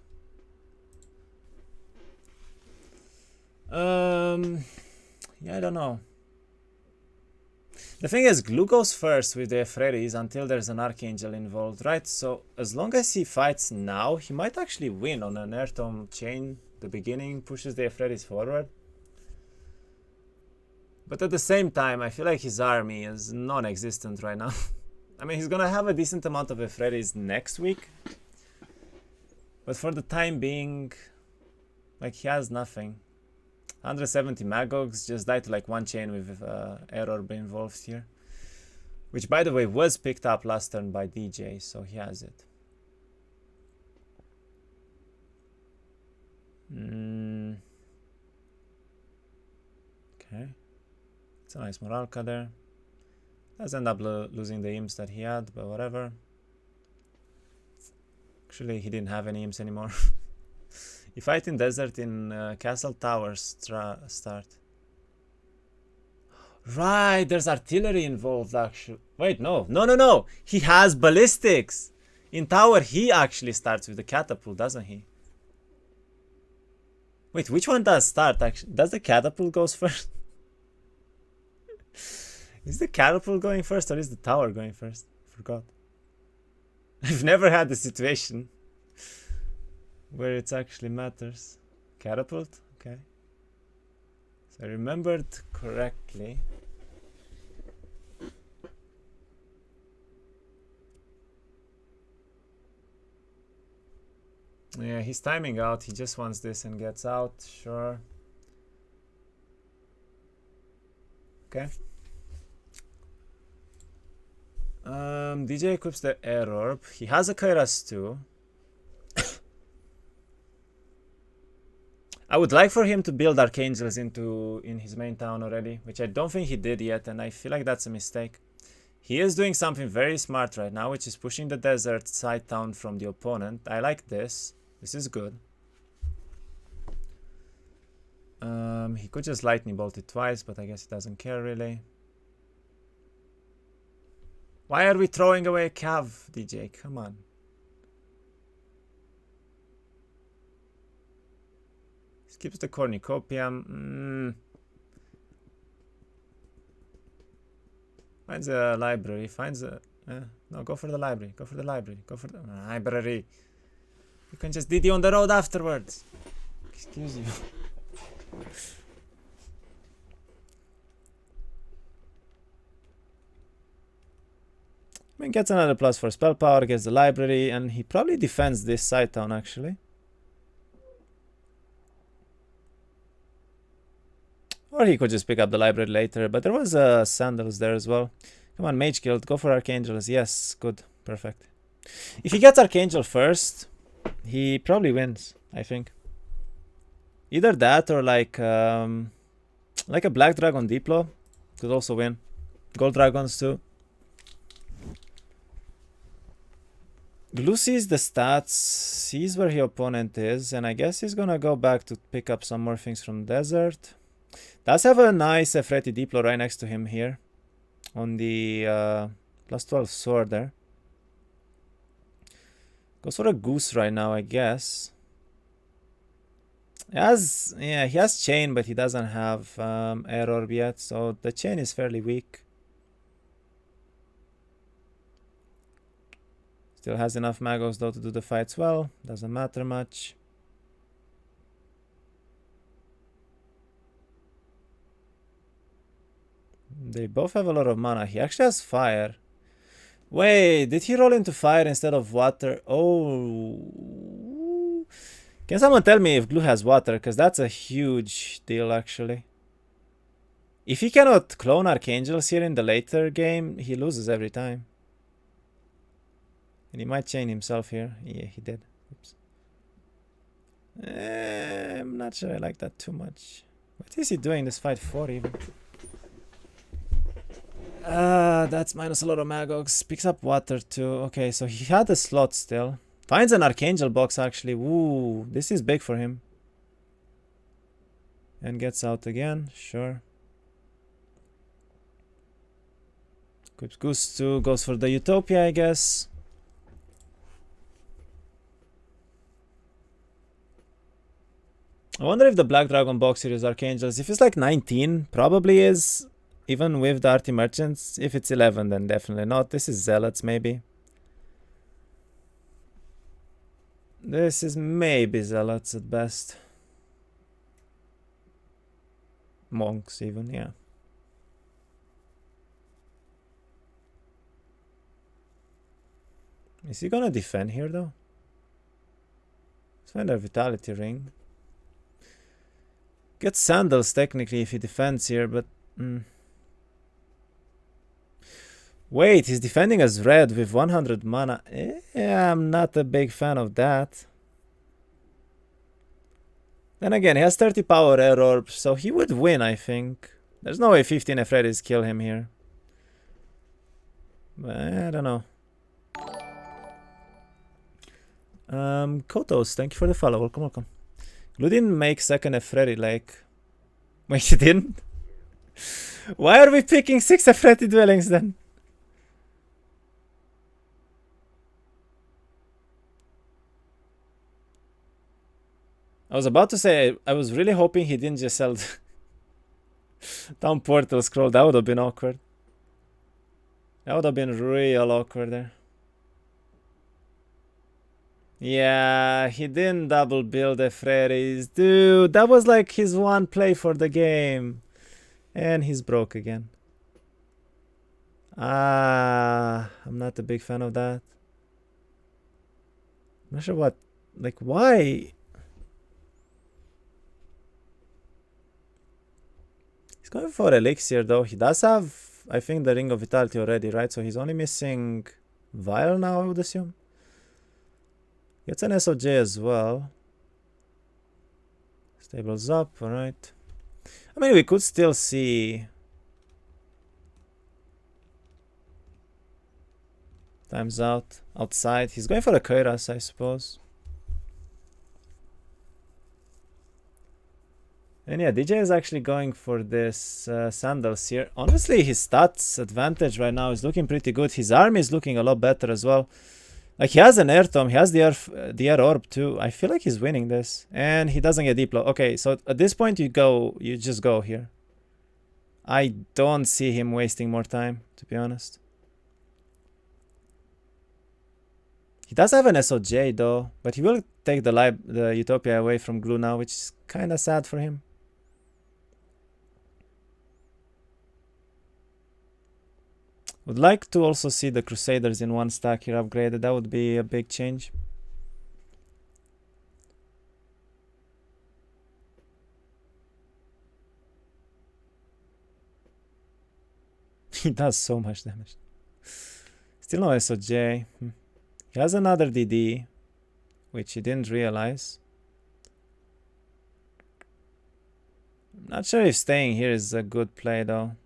Yeah, I don't know. The thing is, Glue goes first with the Ephrates until there's an Archangel involved, right? So as long as he fights now, he might actually win on an Air Tome chain. The beginning pushes the Ephrates forward. But at the same time, I feel like his army is non-existent right now. I mean, he's gonna have a decent amount of Ephrates next week. But for the time being, like, he has nothing. 170 Magogs just died to like one chain with Air Orb involved here. Which, by the way, was picked up last turn by DJ, so he has it. Okay. It's a nice Moralka there. Does end up losing the imps that he had, but whatever. Actually, he didn't have any imps anymore. You fight in desert in Castle Towers start. Right, there's artillery involved actually. Wait, no. He has ballistics. In tower, he actually starts with the catapult, doesn't he? Wait, which one does start actually? Does the catapult goes first? Is the catapult going first or is the tower going first? Forgot. I've never had a situation where it actually matters. Catapult? Okay. So I remembered correctly. Yeah, he's timing out. He just wants this and gets out. Sure. Okay. DJ equips the air orb. He has a Kyras too. I would like for him to build Archangels in his main town already, which I don't think he did yet, and I feel like that's a mistake. He is doing something very smart right now, which is pushing the desert side town from the opponent. I like this. This is good. He could just lightning bolt it twice, but I guess he doesn't care really. Why are we throwing away a cav, DJ? Come on. Skips the cornucopium. Finds a library. Finds a... no, go for the library. Go for the library. Go for the library. You can just DD on the road afterwards. Excuse you. I mean, gets another plus for spell power, gets the library, and he probably defends this side town actually. Or he could just pick up the library later, but there was sandals there as well. Come on, Mage Guild, go for Archangels. Yes, good, perfect. If he gets Archangel first, he probably wins, I think. Either that or like a Black Dragon Diplo could also win. Gold Dragons too. Glue sees the stats, sees where his opponent is, and I guess he's gonna go back to pick up some more things from desert. Does have a nice Efreti Diplo right next to him here on the plus 12 sword there. Goes for a goose right now, I guess. He has chain, but he doesn't have air orb yet, so the chain is fairly weak. Still has enough Magos though to do the fights well. Doesn't matter much. They both have a lot of mana. He actually has fire. Wait, did he roll into fire instead of water? Oh. Can someone tell me if Glue has water? Because that's a huge deal actually. If he cannot clone Archangels here in the later game, he loses every time. And he might chain himself here. Yeah, he did. Oops. I'm not sure I like that too much. What is he doing this fight for even? That's minus a lot of Magogs. Picks up water too. Okay, so he had a slot still. Finds an Archangel box actually. Woo, this is big for him. And gets out again, sure. Equips Goose 2, goes for the Utopia, I guess. I wonder if the Black Dragon box here is Archangels. If it's like 19, probably is. Even with the Arty Merchants. If it's 11, then definitely not. This is Zealots, maybe. This is maybe Zealots at best. Monks, even, yeah. Is he gonna defend here, though? Let's find a Vitality Ring. Gets Sandals, technically, if he defends here, but... Wait, he's defending as red with 100 mana. Yeah, I'm not a big fan of that. Then again, he has 30 power air orb, so he would win, I think. There's no way 15 Efredis kill him here. But I don't know. Kotos, thank you for the follow. Welcome, welcome. Glue didn't make second Efredi, like... Wait, he didn't? Why are we picking 6 Efreti dwellings then? I was about to say, I was really hoping he didn't just sell Town Portal Scroll. That would have been awkward. That would have been real awkward there. Yeah, he didn't double build the Freddy's. Dude, that was like his one play for the game. And he's broke again. I'm not a big fan of that. I'm not sure what, like, why? He's going for Elixir though. He does have, I think, the Ring of Vitality already, right? So he's only missing Vial now, I would assume. Gets an SOJ as well. Stables up, alright. I mean, we could still see times out outside. He's going for a Kyras, I suppose. And yeah, DJ is actually going for this sandals here. Honestly, his stats advantage right now is looking pretty good. His army is looking a lot better as well. Like, he has an air tome, he has the air orb too. I feel like he's winning this. And he doesn't get Diplo. Okay, so at this point you just go here. I don't see him wasting more time, to be honest. He does have an SOJ though, but he will take the Utopia away from Glue now, which is kind of sad for him. Would like to also see the Crusaders in one stack here upgraded. That would be a big change. He does so much damage. Still no SOJ. He has another DD, which he didn't realize. Not sure if staying here is a good play though.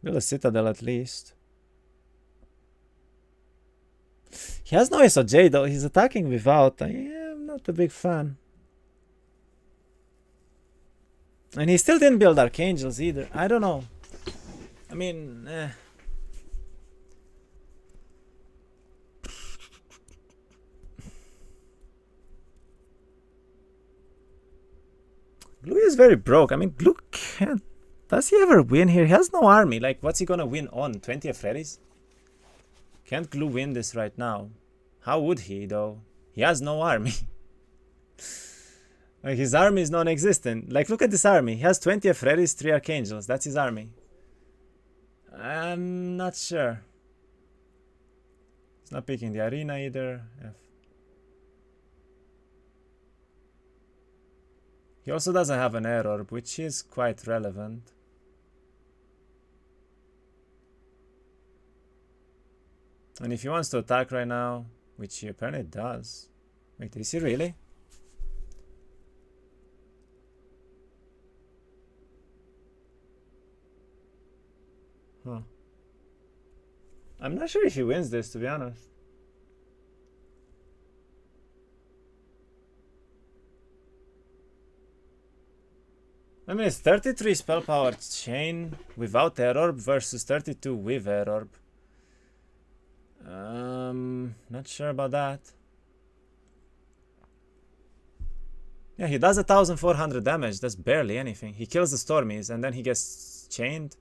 Build a Citadel at least. He has no SOJ though. He's attacking without. I'm not a big fan. And he still didn't build Archangels either. I don't know. I mean, Glue is very broke. I mean, Glue can't. Does he ever win here? He has no army. Like, what's he gonna win on? 20 Freddy's? Can't Glue win this right now? How would he, though? He has no army. Like, his army is non-existent. Like, look at this army. He has 20 Freddy's, 3 Archangels. That's his army. I'm not sure. He's not picking the arena either. He also doesn't have an air orb, which is quite relevant. And if he wants to attack right now, which he apparently does. Wait, is he really? Huh. I'm not sure if he wins this, to be honest. I mean, it's 33 spell power chain without air orb versus 32 with air orb. Not sure about that. Yeah, he does 1400 damage. That's barely anything. He kills the Stormies and then he gets chained.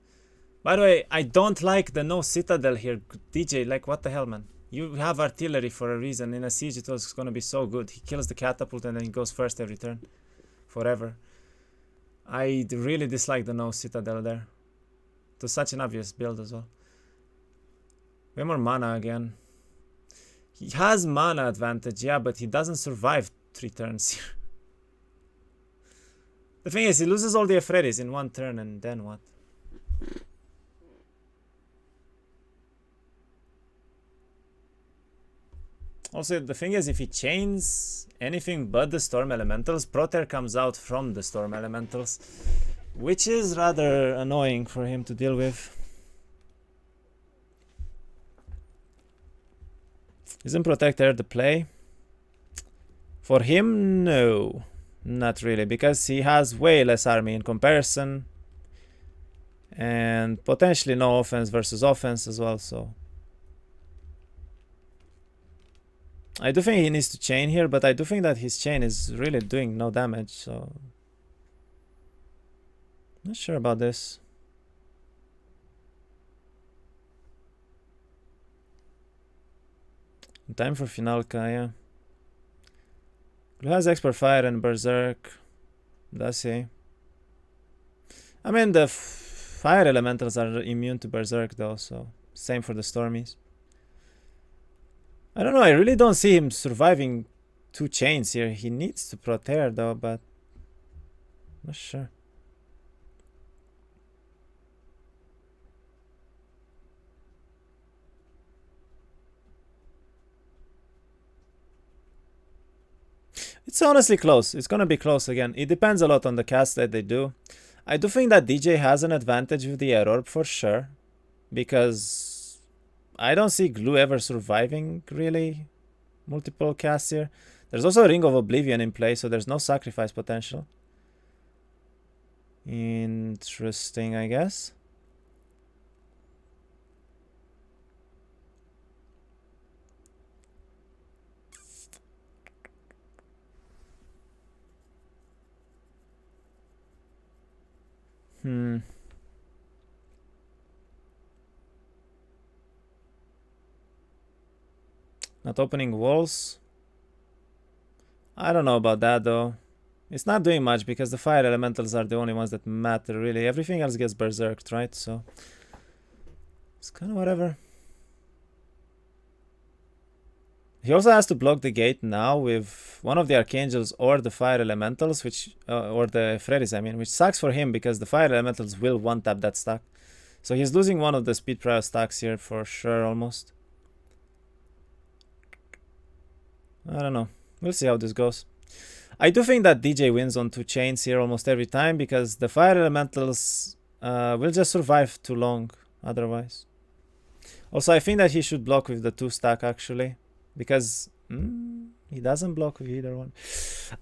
By the way, I don't like the no Citadel here. DJ, like, what the hell, man? You have artillery for a reason. In a siege, it was gonna be so good. He kills the catapult and then he goes first every turn. Forever. I really dislike the no Citadel there. It was such an obvious build as well. Way more mana again. He has mana advantage, yeah, but he doesn't survive 3 turns here. The thing is, he loses all the Efredis in 1 turn, and then what? Also, the thing is, if he chains anything but the Storm Elementals, Proter comes out from the Storm Elementals, which is rather annoying for him to deal with. Isn't Protector the play? For him, no. Not really, because he has way less army in comparison. And potentially no offense versus offense as well, so... I do think he needs to chain here, but I do think that his chain is really doing no damage, so... Not sure about this. Time for Finalka, yeah. Who has Expert Fire and Berserk? Does he? I mean, the fire elementals are immune to Berserk though, so same for the Stormies. I don't know, I really don't see him surviving 2 chains here. He needs to Proteer though, but not sure. It's honestly close. It's gonna be close again. It depends a lot on the cast that they do. I do think that DJ has an advantage with the error for sure, because I don't see Glue ever surviving really multiple casts here. There's also a Ring of Oblivion in play, so there's no sacrifice potential. Interesting, I guess. Not opening walls. I don't know about that though. It's not doing much because the fire elementals are the only ones that matter really. Everything else gets berserked, right? So it's kind of whatever. He also has to block the gate now with one of the archangels or the fire elementals, which or the Freddy's, I mean, which sucks for him because the fire elementals will one-tap that stack. So he's losing one of the speed prior stacks here for sure, almost. I don't know. We'll see how this goes. I do think that DJ wins on 2 chains here almost every time because the fire elementals will just survive too long otherwise. Also, I think that he should block with the 2 stack actually, because he doesn't block with either one.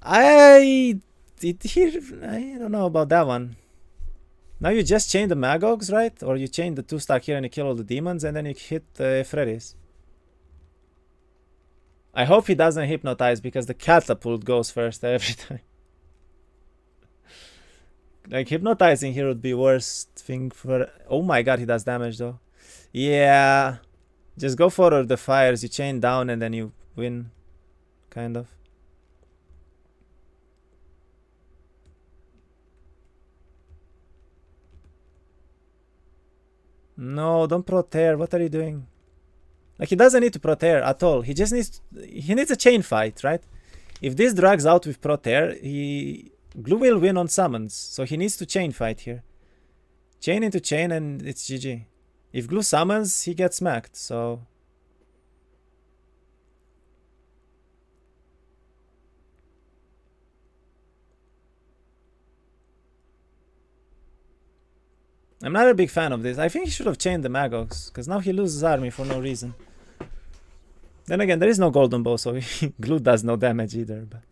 I don't know about that one. Now you just chain the Magogs, right? Or you chain the 2 stack here and you kill all the demons and then you hit the Freddy's. I hope he doesn't hypnotize because the catapult goes first every time. Like, hypnotizing here would be worst thing for... Oh my god, he does damage though. Yeah. Just go for the fires, you chain down and then you win. Kind of. No, don't Proteer. What are you doing? Like, he doesn't need to Proteer at all. He just needs... He needs a chain fight, right? If this drags out with Proteer, Glue will win on summons. So he needs to chain fight here. Chain into chain and it's GG. If Glue summons, he gets smacked, so... I'm not a big fan of this. I think he should have chained the Magogs, because now he loses army for no reason. Then again, there is no golden bow, so Glue does no damage either. But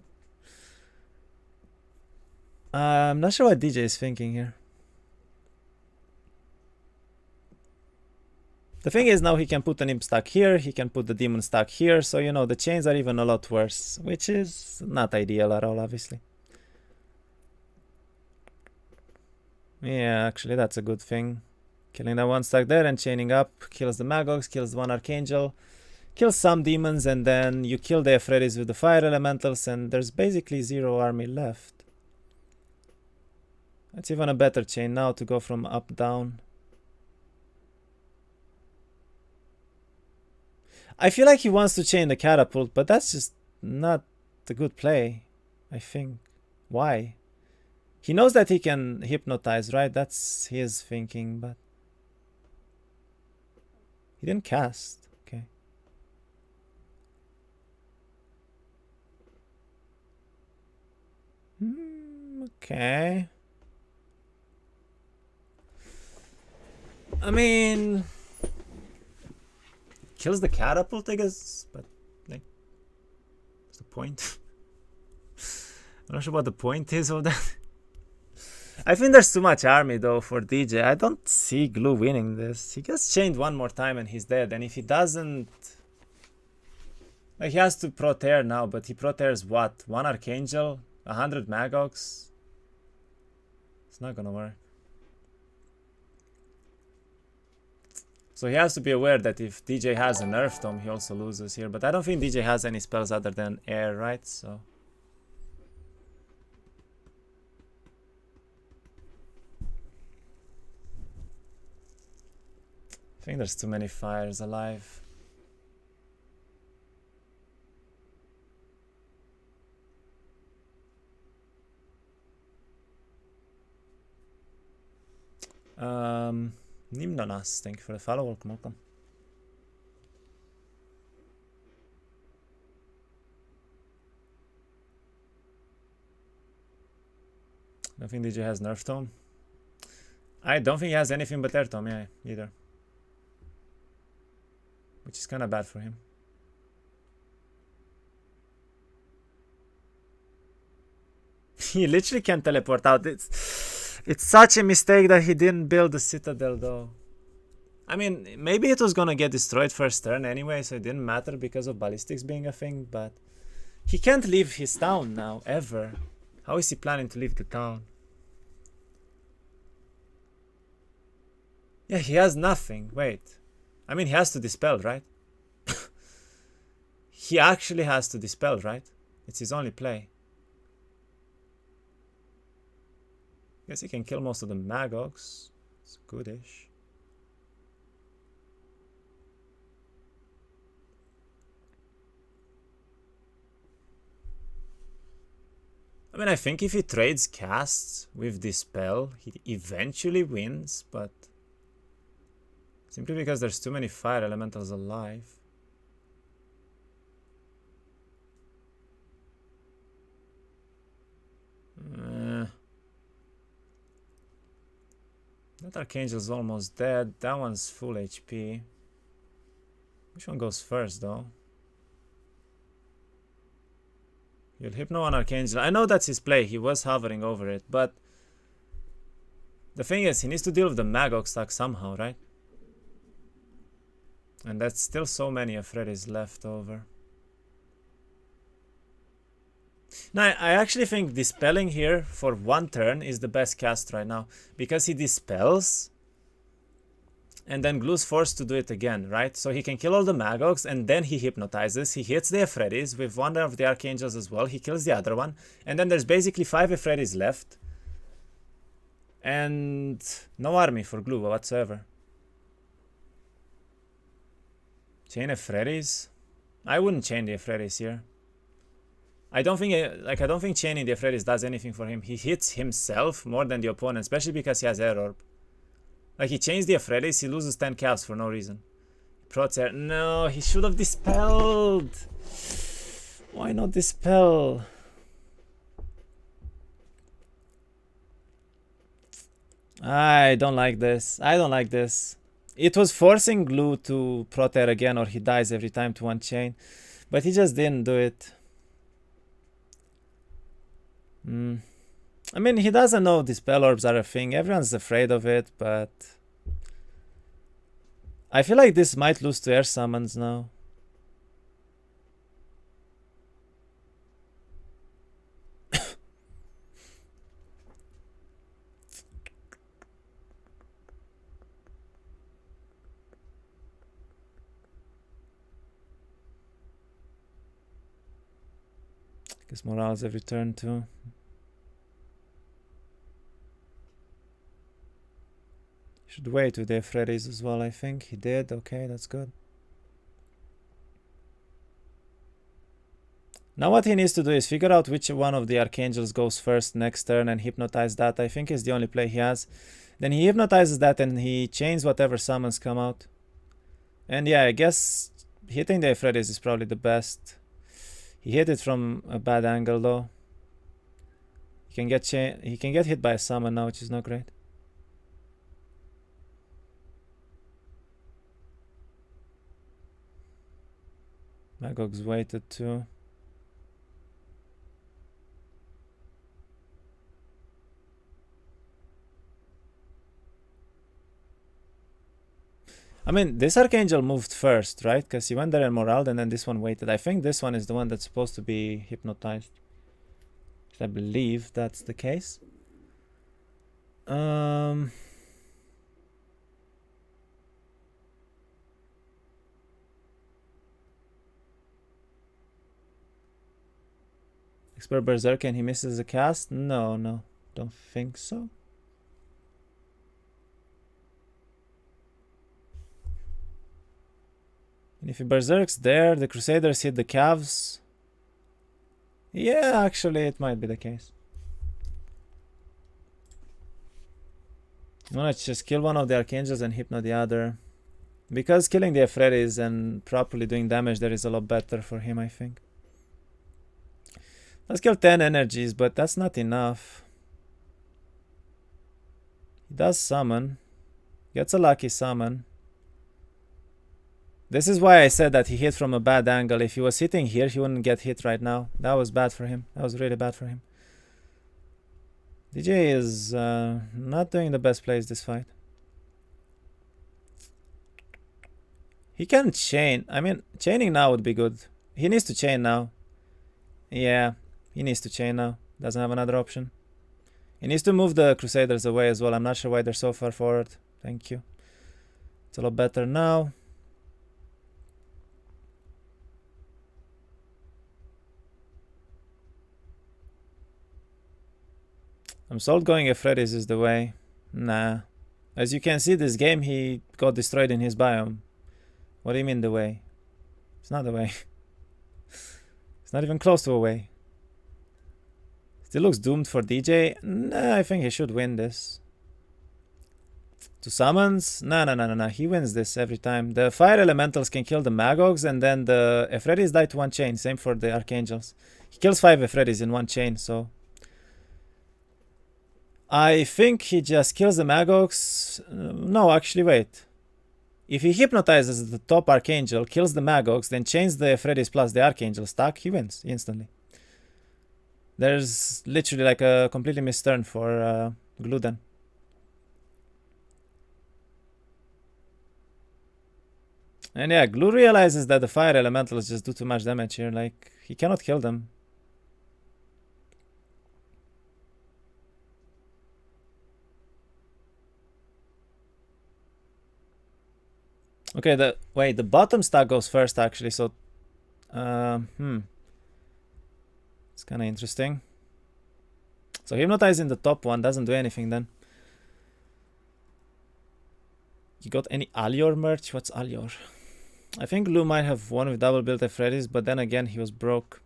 I'm not sure what DJ is thinking here. The thing is, now he can put an imp stack here, he can put the demon stack here, so you know, the chains are even a lot worse, which is not ideal at all, obviously. Yeah, actually, that's a good thing. Killing that 1 stack there and chaining up kills the Magogs, kills 1 archangel, kills some demons, and then you kill the Ephredis with the fire elementals, and there's basically 0 army left. That's even a better chain now to go from up down. I feel like he wants to chain the catapult, but that's just not a good play, I think. Why? He knows that he can hypnotize, right? That's his thinking, but... He didn't cast. Okay. Okay. I mean... Kills the catapult, I guess, but... like... What's the point? I'm not sure what the point is of that. I think there's too much army though for DJ. I don't see Glue winning this. He gets chained 1 more time and he's dead. And if he doesn't... Like, he has to Proteer now, but he Proteers what? 1 Archangel? 100 Magogs? It's not gonna work. So he has to be aware that if DJ has a nerf tome, he also loses here. But I don't think DJ has any spells other than air, right? So I think there's too many fires alive. Nimnonas, thank you for the follow. Welcome. I don't think DJ has nerf tome. I don't think he has anything but air tome, yeah, either. Which is kind of bad for him. He literally can't teleport out. It's such a mistake that he didn't build the citadel though. I mean, maybe it was gonna get destroyed first turn anyway, so it didn't matter because of ballistics being a thing, but he can't leave his town now, ever. How is he planning to leave the town? Yeah, he has nothing. Wait. I mean, he has to dispel, right? He actually has to dispel, right? It's his only play. Guess he can kill most of the Magogs. It's goodish. I mean, I think if he trades casts with Dispel, he eventually wins, but simply because there's too many fire elementals alive. That Archangel's almost dead. That one's full HP. Which one goes first, though? You'll Hypno on Archangel. I know that's his play. He was hovering over it, but the thing is, he needs to deal with the Magog stack somehow, right? And that's still so many of Freddy's left over. Now, I actually think Dispelling here for one turn is the best cast right now. Because he Dispels, and then Glue's forced to do it again, right? So he can kill all the Magogs, and then he Hypnotizes. He hits the Freddy's with one of the Archangels as well. He kills the other one. And then there's basically 5 Freddy's left. And no army for Glue whatsoever. Chain Freddy's? I wouldn't chain the Freddy's here. I don't think chaining the Freddy's does anything for him. He hits himself more than the opponent, especially because he has Air Orb. Like, he chains the Freddy's, he loses 10 calves for no reason. Proteer, no, he should have dispelled. Why not dispel? I don't like this. I don't like this. It was forcing Glue to Proteer again, or he dies every time to one chain. But he just didn't do it. I mean, he doesn't know Dispel Orbs are a thing. Everyone's afraid of it, but I feel like this might lose to Air Summons now. Guess Morales every turn too. Should wait with the Freddy's as well, I think. He did. Okay, that's good. Now what he needs to do is figure out which one of the Archangels goes first next turn and hypnotize that. I think is the only play he has. Then he hypnotizes that and he chains whatever summons come out. And yeah, I guess hitting the Freddy's is probably the best. He hit it from a bad angle though. He can get hit by a summon now, which is not great. Magog's waited too. I mean, this Archangel moved first, right? Because he went there and morale, and then this one waited. I think this one is the one that's supposed to be hypnotized. I believe that's the case. Expert Berserker and he misses a cast? No, don't think so. And if he berserks there, the Crusaders hit the calves. Yeah, actually, it might be the case. I'm gonna just kill one of the Archangels and hypno the other. Because killing the Ephrates and properly doing damage there is a lot better for him, I think. Let's kill 10 energies, but that's not enough. He does summon. Gets a lucky summon. This is why I said that he hit from a bad angle. If he was hitting here, he wouldn't get hit right now. That was bad for him. That was really bad for him. DJ is not doing the best plays this fight. He can chain. I mean, chaining now would be good. He needs to chain now. Yeah, he needs to chain now. Doesn't have another option. He needs to move the Crusaders away as well. I'm not sure why they're so far forward. Thank you. It's a lot better now. I'm sold going Ephrates is the way. Nah. As you can see, this game he got destroyed in his biome. What do you mean the way? It's not the way. It's not even close to a way. Still looks doomed for DJ. Nah, I think he should win this. To summons? No. He wins this every time. The fire elementals can kill the Magogs and then the Ephrates die to one chain. Same for the Archangels. He kills 5 Ephrates in one chain, so... I think he just kills the Magogs. No, actually, wait. If he hypnotizes the top Archangel, kills the Magogs, then chains the Ephrates plus the Archangel stack, he wins instantly. There's literally like a completely missed turn for Gluden. And yeah, Glue realizes that the fire elementals just do too much damage here. Like, he cannot kill them. Okay, the bottom stack goes first actually, so it's kind of interesting. So hypnotizing the top one doesn't do anything then. You got any Alior merch? What's Alior? I think Lou might have won with double build Ephrates, but then again he was broke.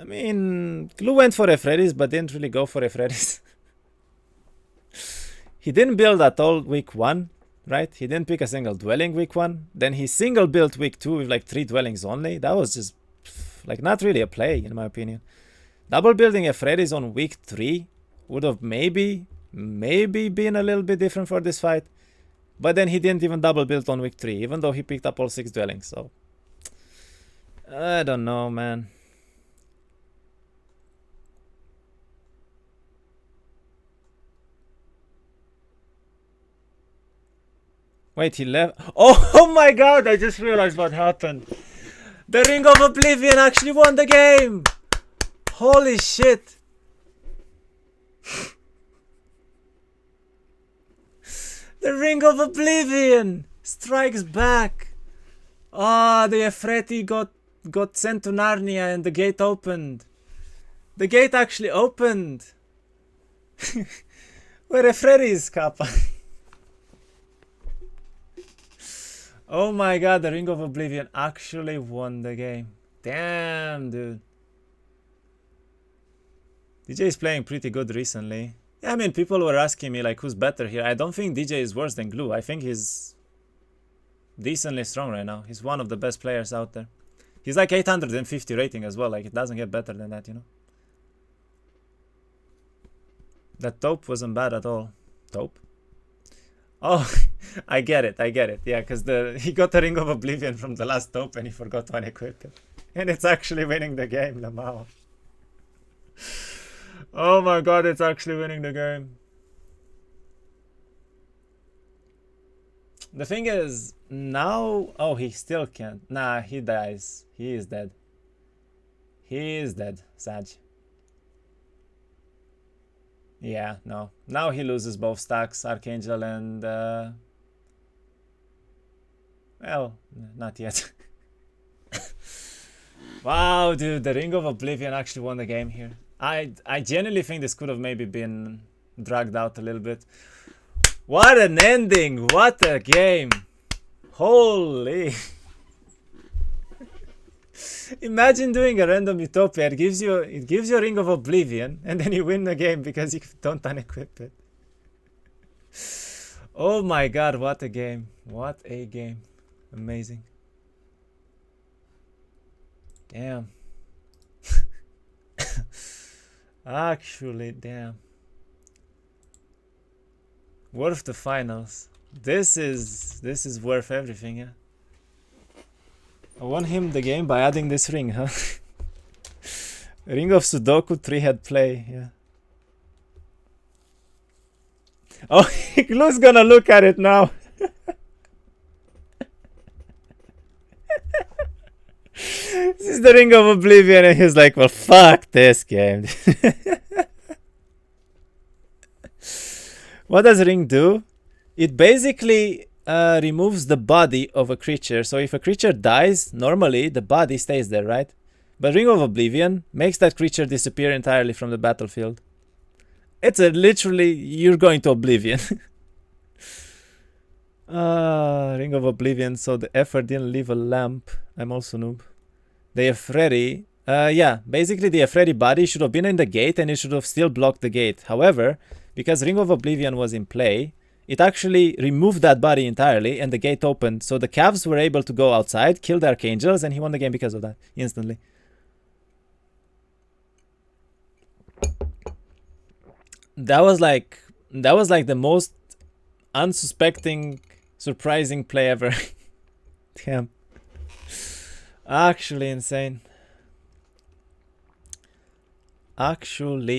I mean, Lou went for Ephrates, but didn't really go for Ephrates. He didn't build at all week 1. Right? He didn't pick a single dwelling week 1. Then he single built week 2 with like 3 dwellings only. That was just like not really a play in my opinion. Double building Ephrates on week 3 would have maybe been a little bit different for this fight. But then he didn't even double build on week 3, even though he picked up all 6 dwellings. So I don't know, man. Wait, he left. Oh my god, I just realized what happened. The Ring of Oblivion actually won the game. Holy shit. The Ring of Oblivion strikes back. Ah, the Ephrates got sent to Narnia and the gate opened. The gate actually opened. Where Ephrates, Kappa? Oh my god, the Ring of Oblivion actually won the game. Damn, dude. DJ is playing pretty good recently. Yeah, I mean, people were asking me, like, who's better here. I don't think DJ is worse than Glue. I think he's decently strong right now. He's one of the best players out there. He's like 850 rating as well. Like, it doesn't get better than that, you know? That taupe wasn't bad at all. Taupe? Oh, I get it. Yeah, because he got the Ring of Oblivion from the last taupe and he forgot to unequip it. And it's actually winning the game, Lamau. Oh my god, it's actually winning the game. The thing is, now... Oh, he still can't. Nah, he dies. He is dead. He is dead, Sag. Yeah, no. Now he loses both stacks, Archangel and... well, not yet. Wow, dude, the Ring of Oblivion actually won the game here. I genuinely think this could have maybe been dragged out a little bit. What an ending! What a game! Holy! Imagine doing a random Utopia. It gives you a Ring of Oblivion, and then you win the game because you don't unequip it. Oh my god, what a game! What a game! Amazing. Damn. Actually, damn. Worth the finals. This is worth everything, yeah. I won him the game by adding this ring, huh? Ring of Sudoku 3-head play, yeah. Oh, who's gonna look at it now? This is the Ring of Oblivion, and he's like, well, fuck this game. What does Ring do? It basically removes the body of a creature. So if a creature dies, normally the body stays there, right? But Ring of Oblivion makes that creature disappear entirely from the battlefield. It's literally, you're going to Oblivion. Ring of Oblivion, so the effort didn't leave a lamp. I'm also noob. The Efreri, yeah, basically the Efreri body should have been in the gate and it should have still blocked the gate. However, because Ring of Oblivion was in play, it actually removed that body entirely and the gate opened. So the Cavs were able to go outside, kill the Archangels, and he won the game because of that, instantly. That was like the most unsuspecting, surprising play ever. Damn. Actually insane. Actually